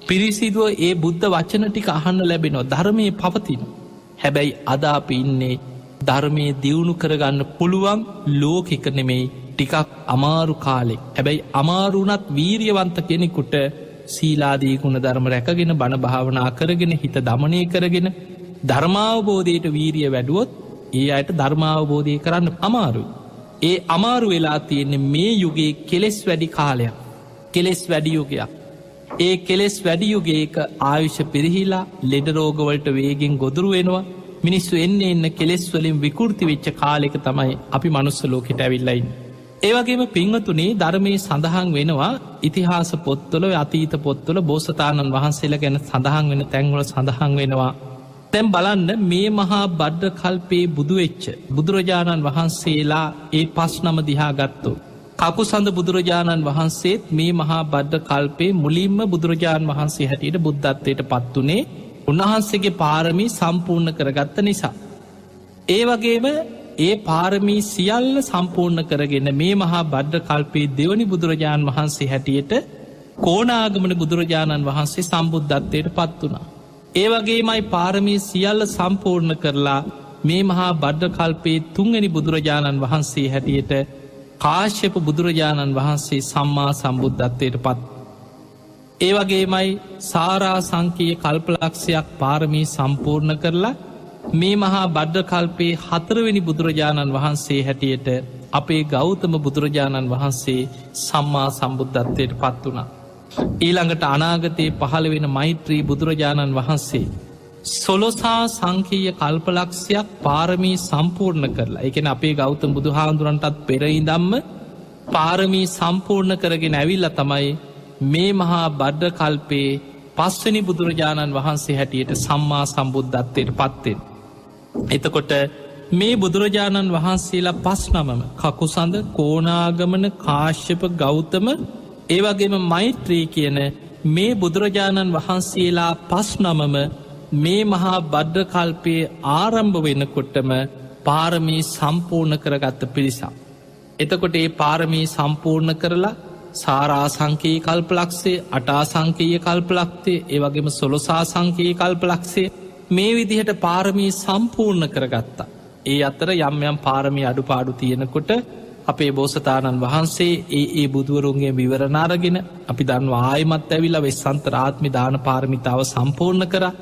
පිරිසිදුව ඒ බුද්ධ වචන ටික අහන්න ලැබෙනවා ධර්මය පවතින. හැබැයි අද අපි ඉන්නේ ධර්මය දියුණු කරගන්න පුළුවන් ලෝකෙක නෙමෙයි ටිකක් අමාරු කාලෙක්. හැබැයි අමාරුනත් වීරියවන්ත කෙනෙකුට සීලාදී ගුණ ධර්ම රැකගෙන බණ භාවනා කරගෙන හිත දමනය කරගෙන ධර්මාවබෝධයට වීරිය වැඩුවොත් ඒ අයට ධර්මාවබෝධය කරන්න අමාරුයි. ඒ අමාරු වෙලා තියෙන්නේ මේ යුගයේ කෙලෙස් වැඩි කාලයක්. කෙලෙස් වැඩි යුගයක්. ඒ කෙලෙස් වැඩි යුගයක ආයුෂ පිරිහිලා ලෙඩ රෝගවලට වේගෙන් ගොදුරු වෙනවා. මිනිස්සු එන්න කෙලෙස් වලින් විකෘති වෙච්ච කාලෙක තමයි අපි මනුස්ස ලෝකෙට ඇවිල්ලා ඉන්නේ. ඒ වගේම පින්වතුනි ධර්මයේ සඳහන් වෙනවා ඉතිහාස පොත්වල අතීත පොත්වල බෝසතාණන් වහන්සේලා ගැන සඳහන් වෙන තැන්වල සඳහන් වෙනවා. දැන් බලන්න මේ මහා බද්ද කල්පේ බුදු වෙච්ච බුදුරජාණන් වහන්සේලා ඒ 5 නම දිහා ගත්තොත් කකුසඳ බුදුරජාණන් වහන්සේත් මේ මහා බද්ද කල්පේ මුලින්ම බුදුරජාණන් වහන්සේ හැටියට බුද්ධත්වයට පත් වුණේ උන්වහන්සේගේ පාරමී සම්පූර්ණ කරගත්ත නිසා. ඒ වගේම ඒ පාරමී සියල්ල සම්පූර්ණ කරගෙන මේ මහා බද්ද කල්පේ දෙවනි බුදුරජාණන් වහන්සේ හැටියට කෝණාගමන බුදුරජාණන් වහන්සේ සම්බුද්ධත්වයට පත් වුණා. ඒ වගේමයි පාරමී සියල්ල සම්පූර්ණ කරලා මේ මහා බද්ද කල්පේ තුන්වැනි බුදුරජාණන් වහන්සේ හැටියට කාශ්‍යප බුදුරජාණන් වහන්සේ සම්මා සම්බුද්ධත්වයට පත්. ඒ වගේමයි සාරා සංකීය කල්පලක්ෂයක් පාරමී සම්පූර්ණ කරලා මේ මහා බද්ද කල්පේ 4 වෙනි බුදුරජාණන් වහන්සේ හැටියට අපේ ගෞතම බුදුරජාණන් වහන්සේ සම්මා සම්බුද්ධත්වයට පත් වුණා. ඊළඟට අනාගතයේ පහළ වෙන මෛත්‍රී බුදුරජාණන් වහන්සේ සොළොසා සංකීය කල්පලක්ෂයක් පාරමී සම්පූර්ණ කරලා එකන අපේ ගෞතම බුදුහාඳුරන්ටත් පෙර ඉඳන්ම පාරමී සම්පූර්ණ කරගෙන ඇවිල්ලා තමයි මේ මහා බද්ද කල්පේ 5 වෙනි බුදුරජාණන් වහන්සේ හැටියට සම්මා සම්බුද්ධත්වයට පත්වෙන්. එතකොට මේ බුදුරජාණන් වහන්සේලා 5 නමම කකුසඳ කෝණාගමන කාශ්‍යප ගෞතම ඒ වගේම මෛත්‍රී කියන මේ බුදුරජාණන් වහන්සේලා 5 නමම මේ මහා බද්ද කල්පයේ ආරම්භ වෙනකොටම පාරමී සම්පූර්ණ කරගත්ත පිරිසක්. එතකොට ඒ පාරමී සම්පූර්ණ කරලා සාරා සංකීය කල්පලක්ෂය අටා සංකීය කල්පලක්ෂය ඒ වගේම සොළොසා සංකීය කල්පලක්ෂය මේ විදිහට පාරමී සම්පූර්ණ කරගත්තා. ඒ අතර යම් යම් පාරමී අඩුපාඩු තියෙනකොට අපේ බෝසතාණන් වහන්සේ ඒ බුදුවරුන්ගේ විවරණ අරගෙන අපි දන්නවා ආයමත් ඇවිල්ලා වෙස්සන්තර ආත්ම දාන පාරමිතාව සම්පූර්ණ කරා.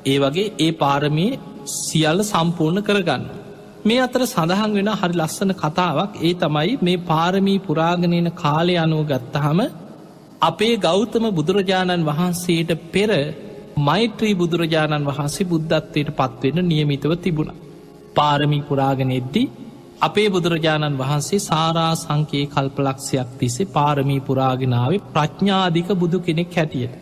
ඒ වගේ ඒ පාරමී සියල්ල සම්පූර්ණ කරගන්න. මේ අතර සඳහන් වෙන හරි ලස්සන කතාවක්. ඒ තමයි මේ පාරමී පුරාගෙන යන කාලය අනුව ගත්තහම අපේ ගෞතම බුදුරජාණන් වහන්සේට පෙර මෛත්‍රී බුදුරජාණන් වහන්සේ බුද්ධත්වයට පත්වෙන්න නියමිතව තිබුණා. පාරමී පුරාගෙන එද්දී අපේ බුදුරජාණන් වහන්සේ සාරා සංකීය කල්පලක්ෂයක් තිස්සේ පාරමී පුරාගෙනාවේ ප්‍රඥාධික බුදු කෙනෙක් හැටියට.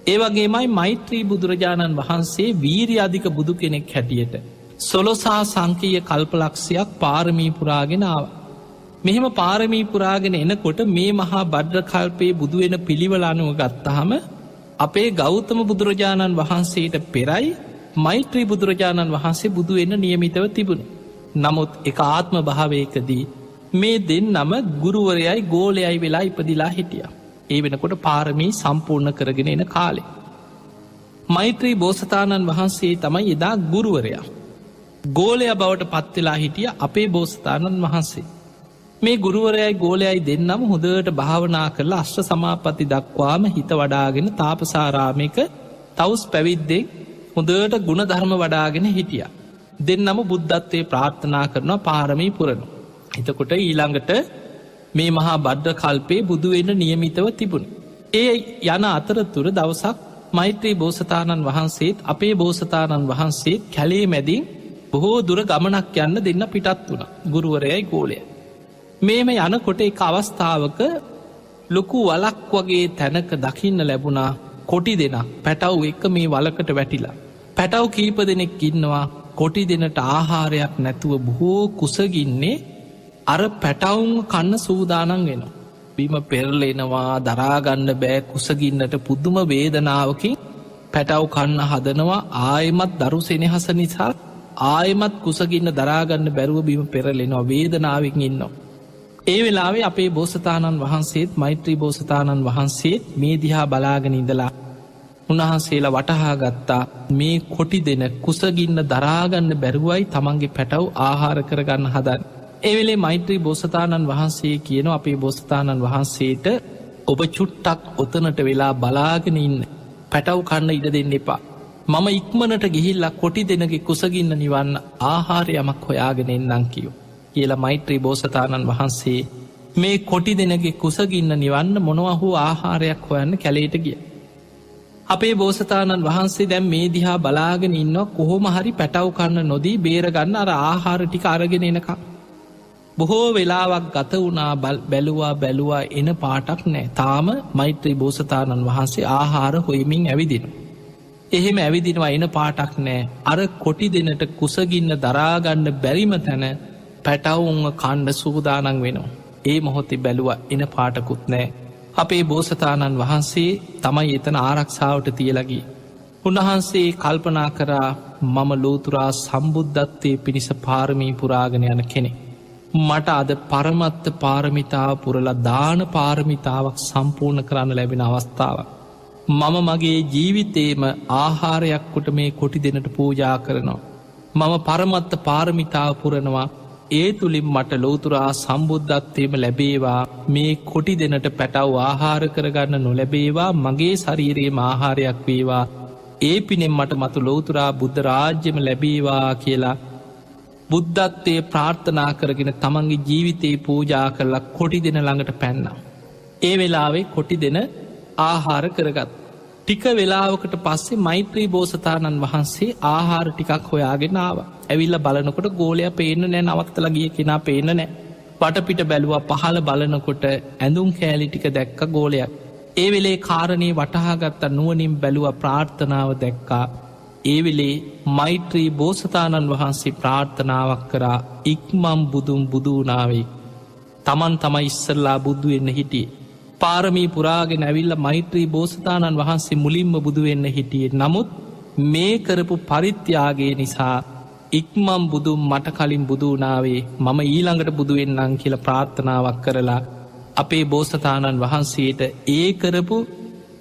ඒ වගේමයි මෛත්‍රී බුදුරජාණන් වහන්සේ වීරියාධික බුදු කෙනෙක් හැටියට සොළොසා සංකීය කල්පලක්ෂයක් පාරමී පුරාගෙන ආවා. මෙහෙම පාරමී පුරාගෙන එනකොට මේ මහා බද්ද කල්පයේ බුදු වෙන පිළිවෙල අනුව ගත්තහම අපේ ගෞතම බුදුරජාණන් වහන්සේට පෙරයි මෛත්‍රී බුදුරජාණන් වහන්සේ බුදු වෙන්න නියමිතව තිබුණ. නමුත් එක ආත්ම භාවයකදී මේ දෙන්නම ගුරුවරයයි ගෝලයයි වෙලා ඉපදිලා හිටිය. ඒ වෙනකොට පාරමී සම්පූර්ණ කරගෙන එන කාලේ. මෛත්‍රී බෝසතාණන් වහන්සේ තමයි එදා ගුරුවරයා. ගෝලය බවට පත්වෙලා හිටිය අපේ බෝසතාණන් වහන්සේ. මේ ගුරුවරයයි ගෝලයයි දෙන්නම හොදට භාවනා කරලා අෂ්ට සමාපatti දක්වාම හිත වඩාගෙන තාපසාරාමයක තවුස් පැවිද්දෙක් හොදට ගුණ ධර්ම වඩාගෙන හිටිය. දෙන්නම බුද්ධත්වයේ ප්‍රාර්ථනා කරනවා පාරමී පුරණු. එතකොට ඊළඟට මේ මහා බද්ද කල්පේ බුදු වෙන්න නියමිතව තිබුණ. ඒ යන අතරතුර දවසක් මෛත්‍රී බෝසතාණන් වහන්සේත් අපේ බෝසතාණන් වහන්සේත් කැලේ මැදින් බොහෝ දුර ගමනක් යන්න දෙන්න පිටත් වුණ ගුරුවරයයි ගෝලය. මේම යනකොට එක අවස්ථාවක ලොකු වලක් වගේ තැනක දකින්න ලැබුණා කොටි දෙනක් පැටව් එක මේ වලකට වැටිලා. පැටව් කීප දෙනෙක් ඉන්නවා කොටි දෙනට ආහාරයක් නැතුව බොහෝ කුසගින්නේ අර පැටවුන් කන්න සූදානන් වෙනවා. බිම පෙරලෙනවා දරාගන්න බෑ කුසගින්නට පුදුම වේදනාවකින් පැටව් කන්න හදනවා ආයමත් දරු සෙනෙහස නිසා ආයමත් කුසගින්න දරාගන්න බැරුව බිම පෙරලෙනවා වේදනාවෙන් ඉන්නවා. ඒ වෙලාවේ අපේ බෝසතාණන් වහන්සේත් මෛත්‍රී බෝසතාණන් වහන්සේත් මේ දිහා බලාගෙන ඉඳලා උන්වහන්සේලා වටහා ගත්තා මේ කොටි දෙන කුසගින්න දරාගන්න බැරුවයි තමන්ගේ පැටව් ආහාර කරගන්න හදන්. එවෙලේ මෛත්‍රී බෝසතාණන් වහන්සේ කියන අපේ බෝසතාණන් වහන්සේට ඔබ චුට්ටක් ඔතනට වෙලා බලාගෙන ඉන්න, පැටව් කන්න ඉඩ දෙන්න එපා. මම ඉක්මනට ගිහිල්ලා කොටි දෙනගේ කුසගින්න නිවන්න ආහාරය යමක් හොයාගෙන එන්නම් කියෝ කියලා මෛත්‍රී බෝසතාණන් වහන්සේ මේ කොටි දෙනගේ කුසගින්න නිවන්න මොනවහු ආහාරයක් හොයන්න කැලේට ගිය. අපේ බෝසතාණන් වහන්සේ දැම් මේ දිහා බලාගෙන ඉන්න කොහොම හරි පැටව් කන්න නොදී බේරගන්න අර ආහාර ටික අරගෙන එනකම්. බොහෝ වෙලාවක් ගත වුණා බැලුවා එන පාටක් නෑ. තාම මෛත්‍රී බෝසතාණන් වහන්සේ ආහාර හොයමින් ඇවිදින. එහෙම ඇවිදිනවා එන පාටක් නෑ. අර කොටි දෙනට කුසගින්න දරාගන්න බැරිම තැන පැටවුන්ව කණ්ඩ සූදානන් වෙනවා. ඒ මොහොතේ බැලුව එන පාටකුත් නෑ. අපේ බෝසතාණන් වහන්සේ තමයි එතන ආරක්ෂාවට තියලගී. උන්වහන්සේ කල්පනා කරා මම ලෝතුරා සම්බුද්ධත්වය පිණිස පාරමී පුරාගෙන යන කෙනෙ. මට අද පරමත්ත පාරමිතාව පුරලා දාන පාරමිතාවක් සම්පූර්ණ කරන්න ලැබෙන අවස්ථාව. මම මගේ ජීවිතේම ආහාරයක්කොට මේ කොටි දෙනට පූජා කරනවා. මම පරමත්ත පාරමිතාව පුරනවා. ඒ තුළින් මට ලෝතුරා සම්බුද්ධත්වයම ලැබේවා. මේ කොටි දෙනට පැටව් ආහාර කරගන්න නොලැබේවා. මගේ ශරීරයේ ආහාරයක් වේවා. ඒ පිනෙන් මට මතු ලෝතුරා බුද්ධ රාජ්‍යම ලැබේවා කියලා බුද්ධත්වය ප්‍රාර්ථනා කරගෙන තමන්ගේ ජීවිතයේ පූජා කරලා කොටි දෙන ළඟට පැන්නම්. ඒ වෙලාවේ කොටි දෙන ආහාර කරගත්. ටික වෙලාවකට පස්සේ මෛත්‍රී බෝසතාණන් වහන්සේ ආහාර ටිකක් හොයාගෙන ආව. ඇවිල්ල බලනකොට ගෝලයා පේන්න නෑ, නවත්තලා ගිය කෙනා පේන්න නෑ. වටපිට බැලුවා පහළ බලනකොට ඇඳුම් කෑලි ටික දැක්ක ගෝලයක්. ඒ වෙලේ කාරණේ වටහාගත්ත නුවනින් බැලුව ප්‍රාර්ථනාව දැක්කා. ඒ වෙලේ මෛත්‍රී බෝසතාණන් වහන්සේ ප්‍රාර්ථනාවක් කරා ඉක්මම් බුදුන් බුදුනාවේ. තමන් තමයි ඉස්සරලා බුදු වෙන්න හිටියේ. පාරමී පුරාගෙන ඇවිල්ල මෛත්‍රී බෝසතාණන් වහන්සේ මුලින්ම බුදුවෙන්න හිටියේ. නමුත් මේ කරපු පරිත්‍යාගේ නිසා ඉක්මම් බුදුන් මට කලින් බුදුනාවේ, මම ඊළඟට බුදුවෙන්නම් කියල ප්‍රාර්ථනාවක් කරලා අපේ බෝසතාණන් වහන්සේට ඒ කරපු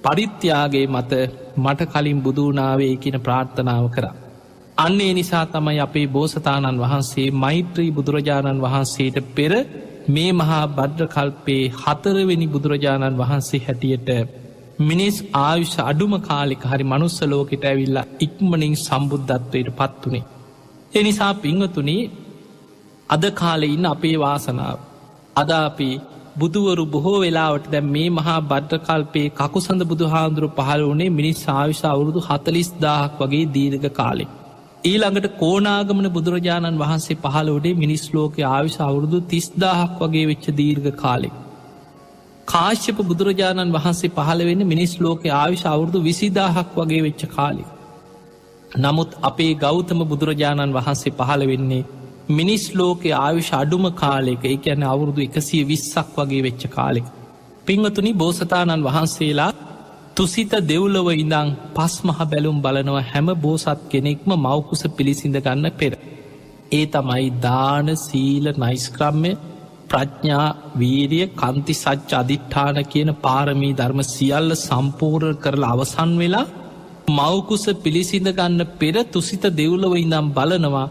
පරිත්‍යාගේ මත මට කලින් බුදුනාවේ කියන ප්‍රාර්ථනාව කරා. අන්නේ නිසා තමයි අපේ බෝසතාණන් වහන්සේ මෛත්‍රී බුදුරජාණන් වහන්සේට පෙර මේ මහා භද්‍රකල්පේ 4 වෙනි බුදුරජාණන් වහන්සේ හැටියට මිනිස් ආයුෂ අඩුම කාලෙක හරි මනුස්ස ලෝකෙට ඇවිල්ලා ඉක්මනින් සම්බුද්ධත්වයට පත් වුණේ. එනිසා පින්වතුනි, අද කාලේ ඉන්න අපේ වාසනාව. අද අපි බුදුවරු බොහෝ වෙලාවට දැන් මේ මහා භද්‍රකල්පේ කකුසඳ බුදුහාඳුරු පහළ වුණේ මිනිස් ආයුෂ අවුරුදු 40000ක් වගේ දීර්ඝ කාලෙක. ඊළඟට කෝණාගමන බුදුරජාණන් වහන්සේ පහළ වුණේ මිනිස් ලෝකයේ ආයුෂ අවුරුදු 30000ක් වගේ වෙච්ච දීර්ඝ කාලෙක. කාශ්‍යප බුදුරජාණන් වහන්සේ පහළ වෙන්නේ මිනිස් ලෝකයේ ආයුෂ අවුරුදු 20000ක් වගේ වෙච්ච කාලෙක. නමුත් අපේ ගෞතම බුදුරජාණන් වහන්සේ පහළ වෙන්නේ මිනිස් ලෝකයේ ආයුෂ අඩුම කාලෙක. ඒ කියන්නේ අවුරුදු 120ක් වගේ වෙච්ච කාලෙක. පින්වතුනි, බෝසතාණන් වහන්සේලා තුසිත දෙව්ලොව ඉඳං පස් මහ බැලුම් බලනව හැම බෝසත් කෙනෙක්ම මවකුස පිළිසිඳ ගන්න පෙර. ඒ තමයි දාන, සීල, නෛෂ්ක්‍රම්‍ය, ප්‍රඥා, වීරිය, කන්ති, සච්ච, අදිඨාන කියන පාරමී ධර්ම සියල්ල සම්පූර්ණ කරලා අවසන් වෙලා මවකුස පිළිසිඳ ගන්න පෙර තුසිත දෙව්ලොව ඉඳම් බලනවා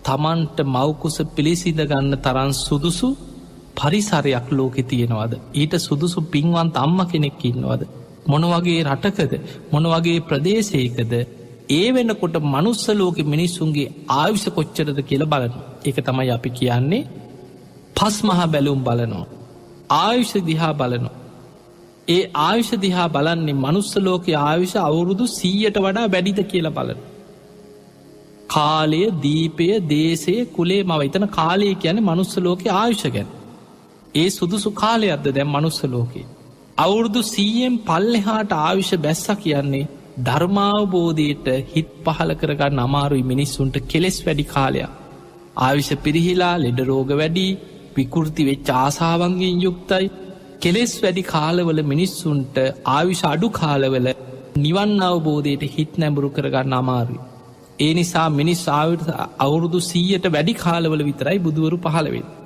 තමන්ට මවකුස පිළිසිඳ ගන්න තරන් සුදුසු පරිසරයක් ලෝකෙ තියෙනවද? ඊට සුදුසු පින්වන්ත අම්ම කෙනෙක් ඉන්නවද? මොනවගේ රටකද, මොනවගේ ප්‍රදේශයකද? ඒ වෙනකොට මනුස්ස ලෝකෙ මිනිස්සුන්ගේ ආයුෂ කොච්චරද කියලා බලන එක තමයි අපි කියන්නේ පස් මහා බැලුම් බලනවා. ආයුෂ දිහා බලනවා. ඒ ආයුෂ දිහා බලන්නේ මනුස්ස ලෝකයේ ආයුෂ අවුරුදු 100ට වඩා වැඩිද කියලා බලන. කාලය, දීපය, දේශය, කුලේ මව. එතන කාලය කියන්නේ මනුස්ස ලෝකයේ ආයුෂ ගැන. ඒ සුදුසු කාලයක්ද දැන් මනුස්ස ලෝකේ? අවුරුදු 100න් පල්ලෙහාට ආයුෂ බැස්ස කියන්නේ ධර්මාවබෝධයට හිත් පහල කරගන්න අමාරුයි. මිනිස්සුන්ට කෙලෙස් වැඩි කාලයක්. ආයුෂ පිරිහිලා ලෙඩ රෝග වැඩි, විකෘති වෙච්ච ආසාවන්ගෙන් යුක්තයි. කෙලෙස් වැඩි කාලවල මිනිස්සුන්ට ආයුෂ අඩු කාලවල නිවන් අවබෝධයට හිත් නැඹුරු කරගන්න අමාරුයි. ඒ නිසා මිනිස් අවුරුදු 100ට වැඩි කාලවල විතරයි බුදුවරු පහළ වෙන්නේ.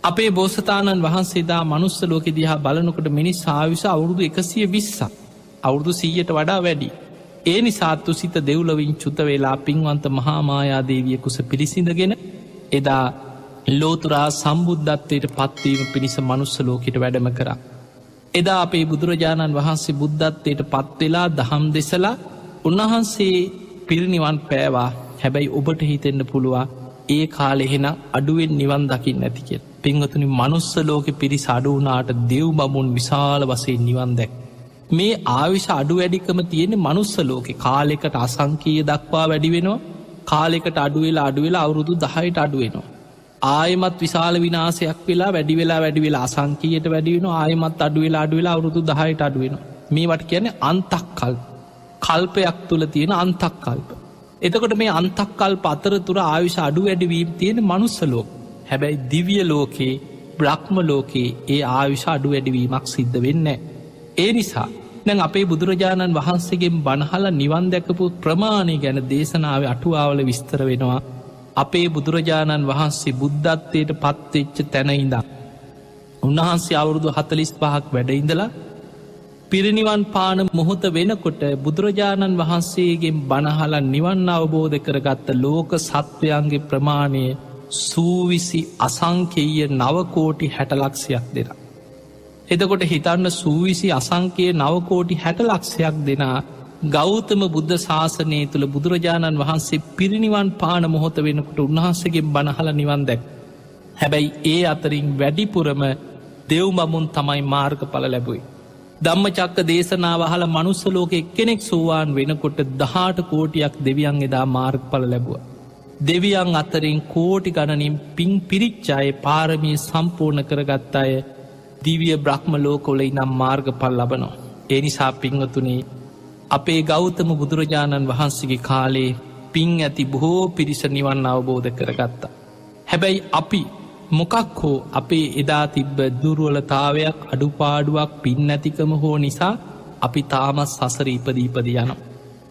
අපේ බෝසතාණන් වහන්සේදා මනුස්ස ලෝකෙ දිහා බලනකොට මිනිස් ආයුෂ අවුරුදු 120ක්, අවුරුදු 100ට වඩා වැඩි. ඒ නිසා තුසිත දෙව්ලොවින් චුත වෙලා පින්වන්ත මහා මායා දේවිය කුස පිළිසිඳගෙන එදා ලෝතුරා සම්බුද්ධත්වයට පත්වීම පිණිස මනුස්ස ලෝකෙට වැඩම කරා. එදා අපේ බුදුරජාණන් වහන්සේ බුද්ධත්වයට පත්වෙලා දහම් දෙසලා උන්වහන්සේ පිරිනිවන් පෑවා. හැබැයි ඔබට හිතෙන්න්න පුළුවන් ඒ කාලෙහෙන අඩුවෙන් නිවන් දකිින් නැතිකෙල්. පිංහතුනි මනුස්ස ලෝකෙ පිරිස අඩුවනාට දෙව් බමුන් විශාල වසේ නිවන් දැක්. මේ ආවිශ අඩු වැඩිකම තියෙන මනුස්ස ලෝකෙ කාලෙකට අසංකයේ දක්වා වැඩි වෙනවා. කාලෙකට අඩුවෙලා අවුරුදු 10ට අඩුවෙනවා. ආයමත් විශාල විනාසයක් වෙලා වැඩි වෙලා අසංකීයට වැඩි වෙන ආයමත් අඩුවෙලා අවුරුදු 10ට අඩුවෙන. මේවට කියන්නේ අන්තක්කල් කල්පයක් තුළ තියෙන අන්තක්කල්ප. එතකොට මේ අන්තක්කල්ප අතරතුර ආවිශ අඩු වැඩිවීම් තියෙන මනුස්ස ලෝක. හැබැයි දිව්‍ය ලෝකේ බ්‍රහ්ම ලෝකේ ඒ ආවිශ අඩු වැඩිවීමක් සිද්ධ වෙන්න. ඒ නිසා දැන් අපේ බුදුරජාණන් වහන්සේගෙන් බණහල නිවන් දැකපු ප්‍රමාණය ගැන දේශනාවේ අටුවාවල විස්තර වෙනවා. අපේ බුදුරජාණන් වහන්සේ බුද්ධත්වයට පත්වෙච්ච තැනඉඳා. උන්වහන්සේ අවුරුදු 45ක් වැඩඉඳලා පිරිනිවන් පාන මොහොත වෙනකොට බුදුරජාණන් වහන්සේගෙන් බණහල නිවන් අවබෝධ කරගත්ත ලෝක සත්වයන්ගේ ප්‍රමාණය සූවිසි අසංකේය නවකෝටි 60 ලක්ෂයක් දෙෙන. එතකොට හිතන්න සූවිසි අසංකයේ නවකෝටි 60 ලක්ෂයක් දෙනා ගෞතම බුද්ධ ශාසනය තුළ බුදුරජාණන් වහන්සේ පිරිනිවන් පාන මොහොත වෙනකොට උන්වහන්සේගෙන් බණහල නිවන් දැක්. හැබැයි ඒ අතරින් වැඩිපුරම දෙව් බමුන් තමයි මාර්ගඵල ලැබුයි. ධම්මචක්ක දේශනාව අහල මනුස්ස ලෝක එක්කෙනෙක් සෝවාන් වෙනකොට 18 කෝටියක් දෙවියන් එදා මාර්ගඵල ලැබුව. දෙවියන් අතරින් කෝටි ගණනින් පින් පිරිච්චාය පාරමී සම්පූර්ණ කරගත් අය දිවිය බ්‍රහ්ම ලෝකොල ඉනම් මාර්ගඵල් ලබනවා. ඒ නිසා පින්වතුනේ අපේ ගෞතම බුදුරජාණන් වහන්සේගේ කාලේ පින් ඇති බොහෝ පිරිස නිවන් අවබෝධ කරගත්තා. හැබැයි අපි මොකක් හෝ අපේ එදා තිබ්බ දුර්වලතාවයක් අඩුපාඩුවක් පින් නැතිකම හෝ නිසා අපි තාමත් සසර ඉපදීපද යනවා.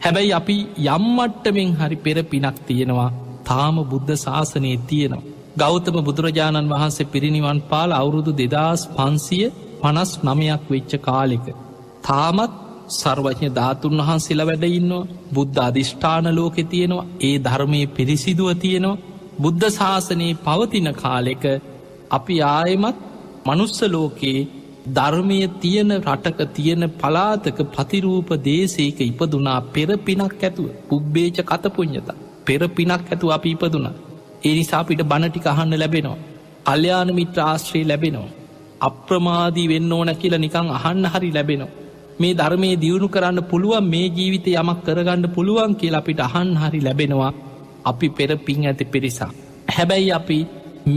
හැබැයි අපි යම්මට්ටමෙන් හරි පෙර පිනක් තියෙනවා තාම බුද්ධ ශාසනයේ තියෙනවා. ගෞතම බුදුරජාණන් වහන්සේ පිරිනිවන් පාල අවුරුදු 2559ක් වෙච්ච කාලෙක තාමත් සර්වඥ ධාතුන් වහන්සේලා වැඩ ඉන්නවා. බුද්ධ අධිෂ්ඨාන ලෝකෙ තියෙනවා. ඒ ධර්මයේ පිරිසිදුව තියෙනවා. බුද්ධ ශාසනයේ පවතින කාලෙක අපි ආයමත් මනුස්ස ලෝකයේ ධර්මය තියෙන රටක තියෙන පලාතක පතිරූප දේශයක ඉපදුනා පෙර පිනක් ඇතුව පුබ්බේච කතපුඤ්ඤත පෙර පිනක් ඇතුව අපි ඉපදුනා. ඒ නිසා අපිට බණ ටික අහන්න ලැබෙනවා. කල්යාණ මිත්‍ර ආශ්‍රය ලැබෙනවා. අප්‍රමාදී වෙන්න ඕන කියලා නිකන් අහන්න හරි ලැබෙනවා. මේ ධර්මයේ දියුණු කරන්න පුළුවන් මේ ජීවිතය යමක් කරගන්න පුළුවන් කියලා අපිට අහන්න හරි ලැබෙනවා. අපි පෙර පින් ඇති පිරිසා. හැබැයි අපි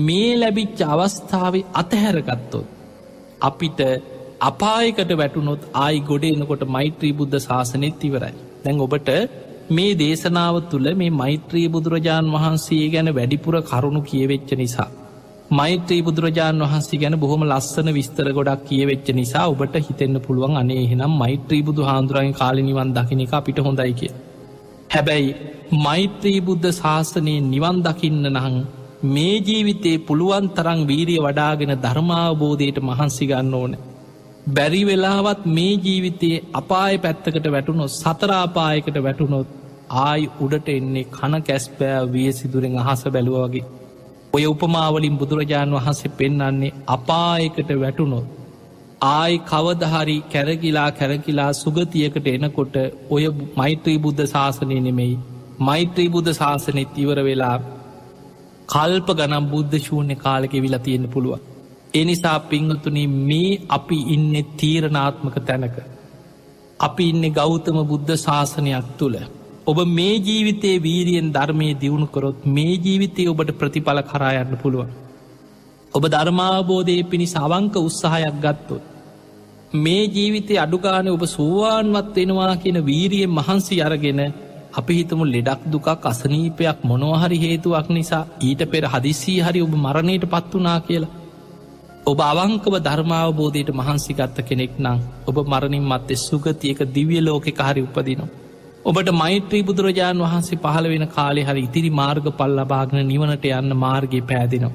මේ ලැබිච්ච අවස්ථාවේ අතහැරගත්තොත් අපිට අපායකට වැටුනොත් ආයි ගොඩේනකොට මෛත්‍රී බුද්ධ ශාසනයත් ඉවරයි. දැන් ඔබට මේ දේශනාව තුළ මේ මෛත්‍රී බුදුරජාණන් වහන්සේ ගැන වැඩිපුර කරුණු කියවෙච්ච නිසා මෛත්‍රී බුදුරජාණන් වහන්සේ ගැන බොහොම ලස්සන විස්තර ගොඩක් කියවෙච්ච නිසා ඔබට හිතෙන්න පුළුවන් අනේ එහෙනම් මෛත්‍රී බුදු හාමුදුරන්ගේ කාලේ නිවන් දකින්න එක අපිට හොඳයි කියලා. හැබැයි මෛත්‍රී බුද්ධ ශාසනයේ නිවන් දකින්න නම් මේ ජීවිතේ පුළුවන් තරම් වීරිය වඩාගෙන ධර්මාවබෝධයට මහන්සි ගන්න ඕන. බැරි වෙලාවත් මේ ජීවිතයේ අපාය පැත්තකට වැටුණොත් සතර අපායකට වැටුණොත් ආයි උඩට එන්නේ කන කැස්පෑ වියසිදුරෙන් අහස බැලුවා වගේ. ඔය උපමාවලින් බුදුරජාණන් වහන්සේ පෙන්වන්නේ අපායකට වැටුණොත් ආයි කවදහරි කැරකිලා සුගතියකට එනකොට ඔය මෛත්‍රී බුද්ධ ශාසනය නෙමෙයි මෛත්‍රී බුද්ධ ශාසනෙත් ඉවර වෙලා කල්ප ගනම් බුද්ධ ශූන්‍ය කාලෙක විලා තියෙන්න පුළුවන්. ඒ නිසා පින්වතුනි මේ අපි ඉන්නේ තීරණාත්මක තැනක. අපි ඉන්නේ ගෞතම බුද්ධ ශාසනයක් තුළ. ඔබ මේ ජීවිතයේ වීරියෙන් ධර්මයේ දියුණු කරොත් මේ ජීවිතයේ ඔබට ප්‍රතිඵල කරා යන්න පුළුවන්. ඔබ ධර්මාවබෝධයේ පිණිස අවංක උත්සාහයක් ගත්තොත් මේ ජීවිතයේ අඩුගානේ ඔබ සෝවාන්වත් වෙනවා කියන වීරියෙන් මහන්සි අරගෙන අපි හිතමු ලෙඩක් දුකක් අසනීපයක් මොනවා හරි හේතුවක් නිසා ඊට පෙර හදිසියේ හරි ඔබ මරණයට පත් වුණා කියලා. ඔබ අවංකව ධර්මාවබෝධයට මහන්සි ගත්ත කෙනෙක් නම් ඔබ මරණින් මත්තේ සුගතියක දිව්‍ය ලෝකෙක හරි උපදිනවා. ඔබට මෛත්‍රී බුදුරජාණන් වහන්සේ පහළ වෙන කාලේ හරි ඉතිරි මාර්ගඵල ලබාගෙන නිවනට යන්න මාර්ගය පෑදෙනවා.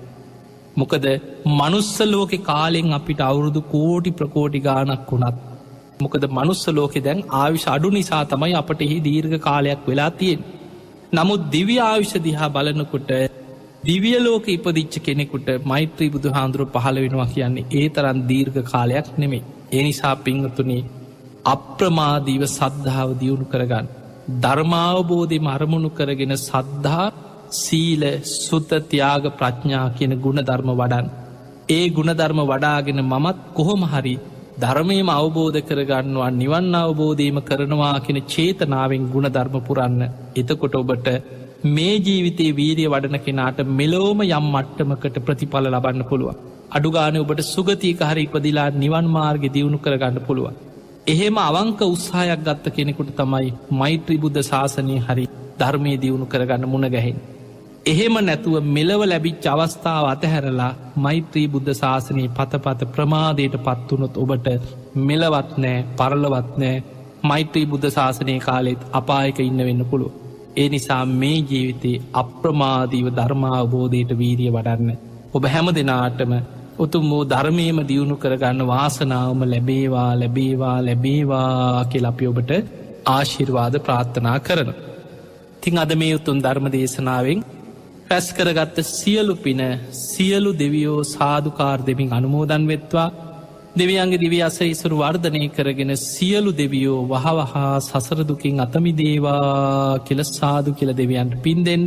මොකද මනුස්ස ලෝකේ කාලෙන් අපිට අවුරුදු කෝටි ප්‍රකෝටි ගාණක් වුණත් මොකද මනුස්ස ලෝකෙ දැන් ආයුෂ අඩු නිසා තමයි අපට එහි දීර්ඝ කාලයක් වෙලා තියෙන්නේ. නමුත් දිව්‍ය ආයුෂ දිහා බලනකොට දිවිය ලෝක ඉපදිච්ච කෙනෙකුට මෛත්‍රී බුදු හාමුදුරුව පහළ වෙනවා කියන්නේ ඒ තරන් දීර්ඝ කාලයක් නෙමෙයි. ඒ නිසා පිංහතුනි අප්‍රමාදීව සද්ධාව දියුණු කරගන්න. ධර්මාවබෝධය අරමුණු කරගෙන සද්ධා සීල සුත ත්‍යාග ප්‍රඥා කියන ගුණ ධර්ම වඩන්. ඒ ගුණධර්ම වඩාගෙන මමත් කොහොම හරි ධර්මයම අවබෝධ කරගන්නවා නිවන් අවබෝධීම කරනවා කියෙන චේතනාවෙන් ගුණධර්ම පුරන්න. එතකොට ඔබට මේ ජීවිතයේ වීරිය වඩන කෙනාට මෙලෝම යම් මට්ටමකට ප්‍රතිඵල ලබන්න පුළුවන්. අඩුගාන ඔබට සුගතියක හරි ඉපදිලා නිවන් මාර්ග දියුණු කරගන්න පුළුවන්. එහෙම අවංක උත්සාහයක් ගත්ත කෙනෙකුට තමයි මෛත්‍රී බුද්ධ ශාසනය හරි ධර්මය දියුණු කරගන්න මුණ ගැහෙන්. එහෙම නැතුව මෙලව ලැබිච් අවස්ථාව අතහැරලා මෛත්‍රී බුද්ධ ශාසනයේ පතපත ප්‍රමාදයට පත්වනොත් ඔබට මෙලවත් නෑ පරලවත් නෑ මෛත්‍රී බුද්ධ ශාසනය කාලෙත් අපායක ඉන්න වෙන්න පුළුව. ඒ නිසා මේ ජීවිතයේ අප්‍රමාදීව ධර්මාවබෝධයට වීරිය වඩන්න. ඔබ හැම දෙනාටම උතුම් වූ ධර්මයම දියුණු කරගන්න වාසනාවම ලැබේවා ලැබේවා ලැබේවා කියල අපි ඔබට ආශිර්වාද ප්‍රාර්ථනා කරන. තිං අද මේ උතුම් ධර්ම දේශනාවෙන් පැස් කරගත්ත සියලු පින සියලු දෙවියෝ සාධකාර දෙමින් අනුමෝදන් වෙත්වා දෙවියන්ගේ දිවි අසයිසුරු වර්ධනය කරගෙන සියලු දෙවියෝ වහවහා සසරදුකින් අතමිදේවා කියල සාදු කියල දෙවියන්ට පින් දෙන්න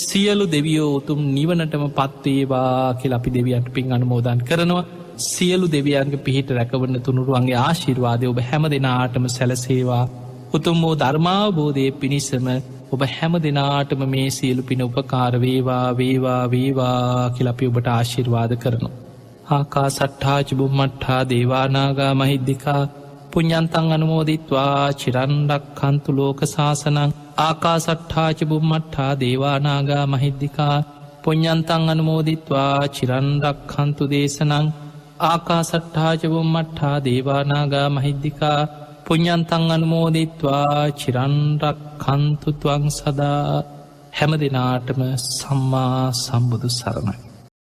සියලු දෙවියෝ උතුම් නිවනටම පත්වේවා කියල අපි දෙවියන්ට පින් අනුමෝදන් කරනවා සියලු දෙවියන්ගේ පිහිට රැකවන්න තුනුරුවන්ගේ ආශිර්වාදය ඔබ හැම දෙනාටම සැලසේවා උතුම් වූ ධර්මාවබෝධය පිණිසම ඔබ හැම දෙනාටම මේ සියලු පින උපකාර වේවා වේවා වේවා කියල අපි ඔබට ආශිර්වාද කරනවා. ආකා සට්ඨා චුබුම්මට්ඨා දේවානාගා මහිද්දිකා පුඤ්ඤන්තං අනුමෝදිත්වා චිරන්ඩක් කන්තු ලෝක සාසනං ආකා සට්ඨා චුබුම්මට්ඨා දේවානාගා මහිද්දිකා පුඤ්ඤන්තං අනුමෝදිත්වා චිරන්ඩක් කන්තු දේශනං ආකා සට්ඨා චුබුම්මට්ඨා දේවානාගා මහිද්දිකා පුඤ්ඤන්තං අනුමෝදිත්වා චිරන්ඩක් කන්තු ත්වං සදා හැම දෙනාටම සම්මා සම්බුදු සරණයි.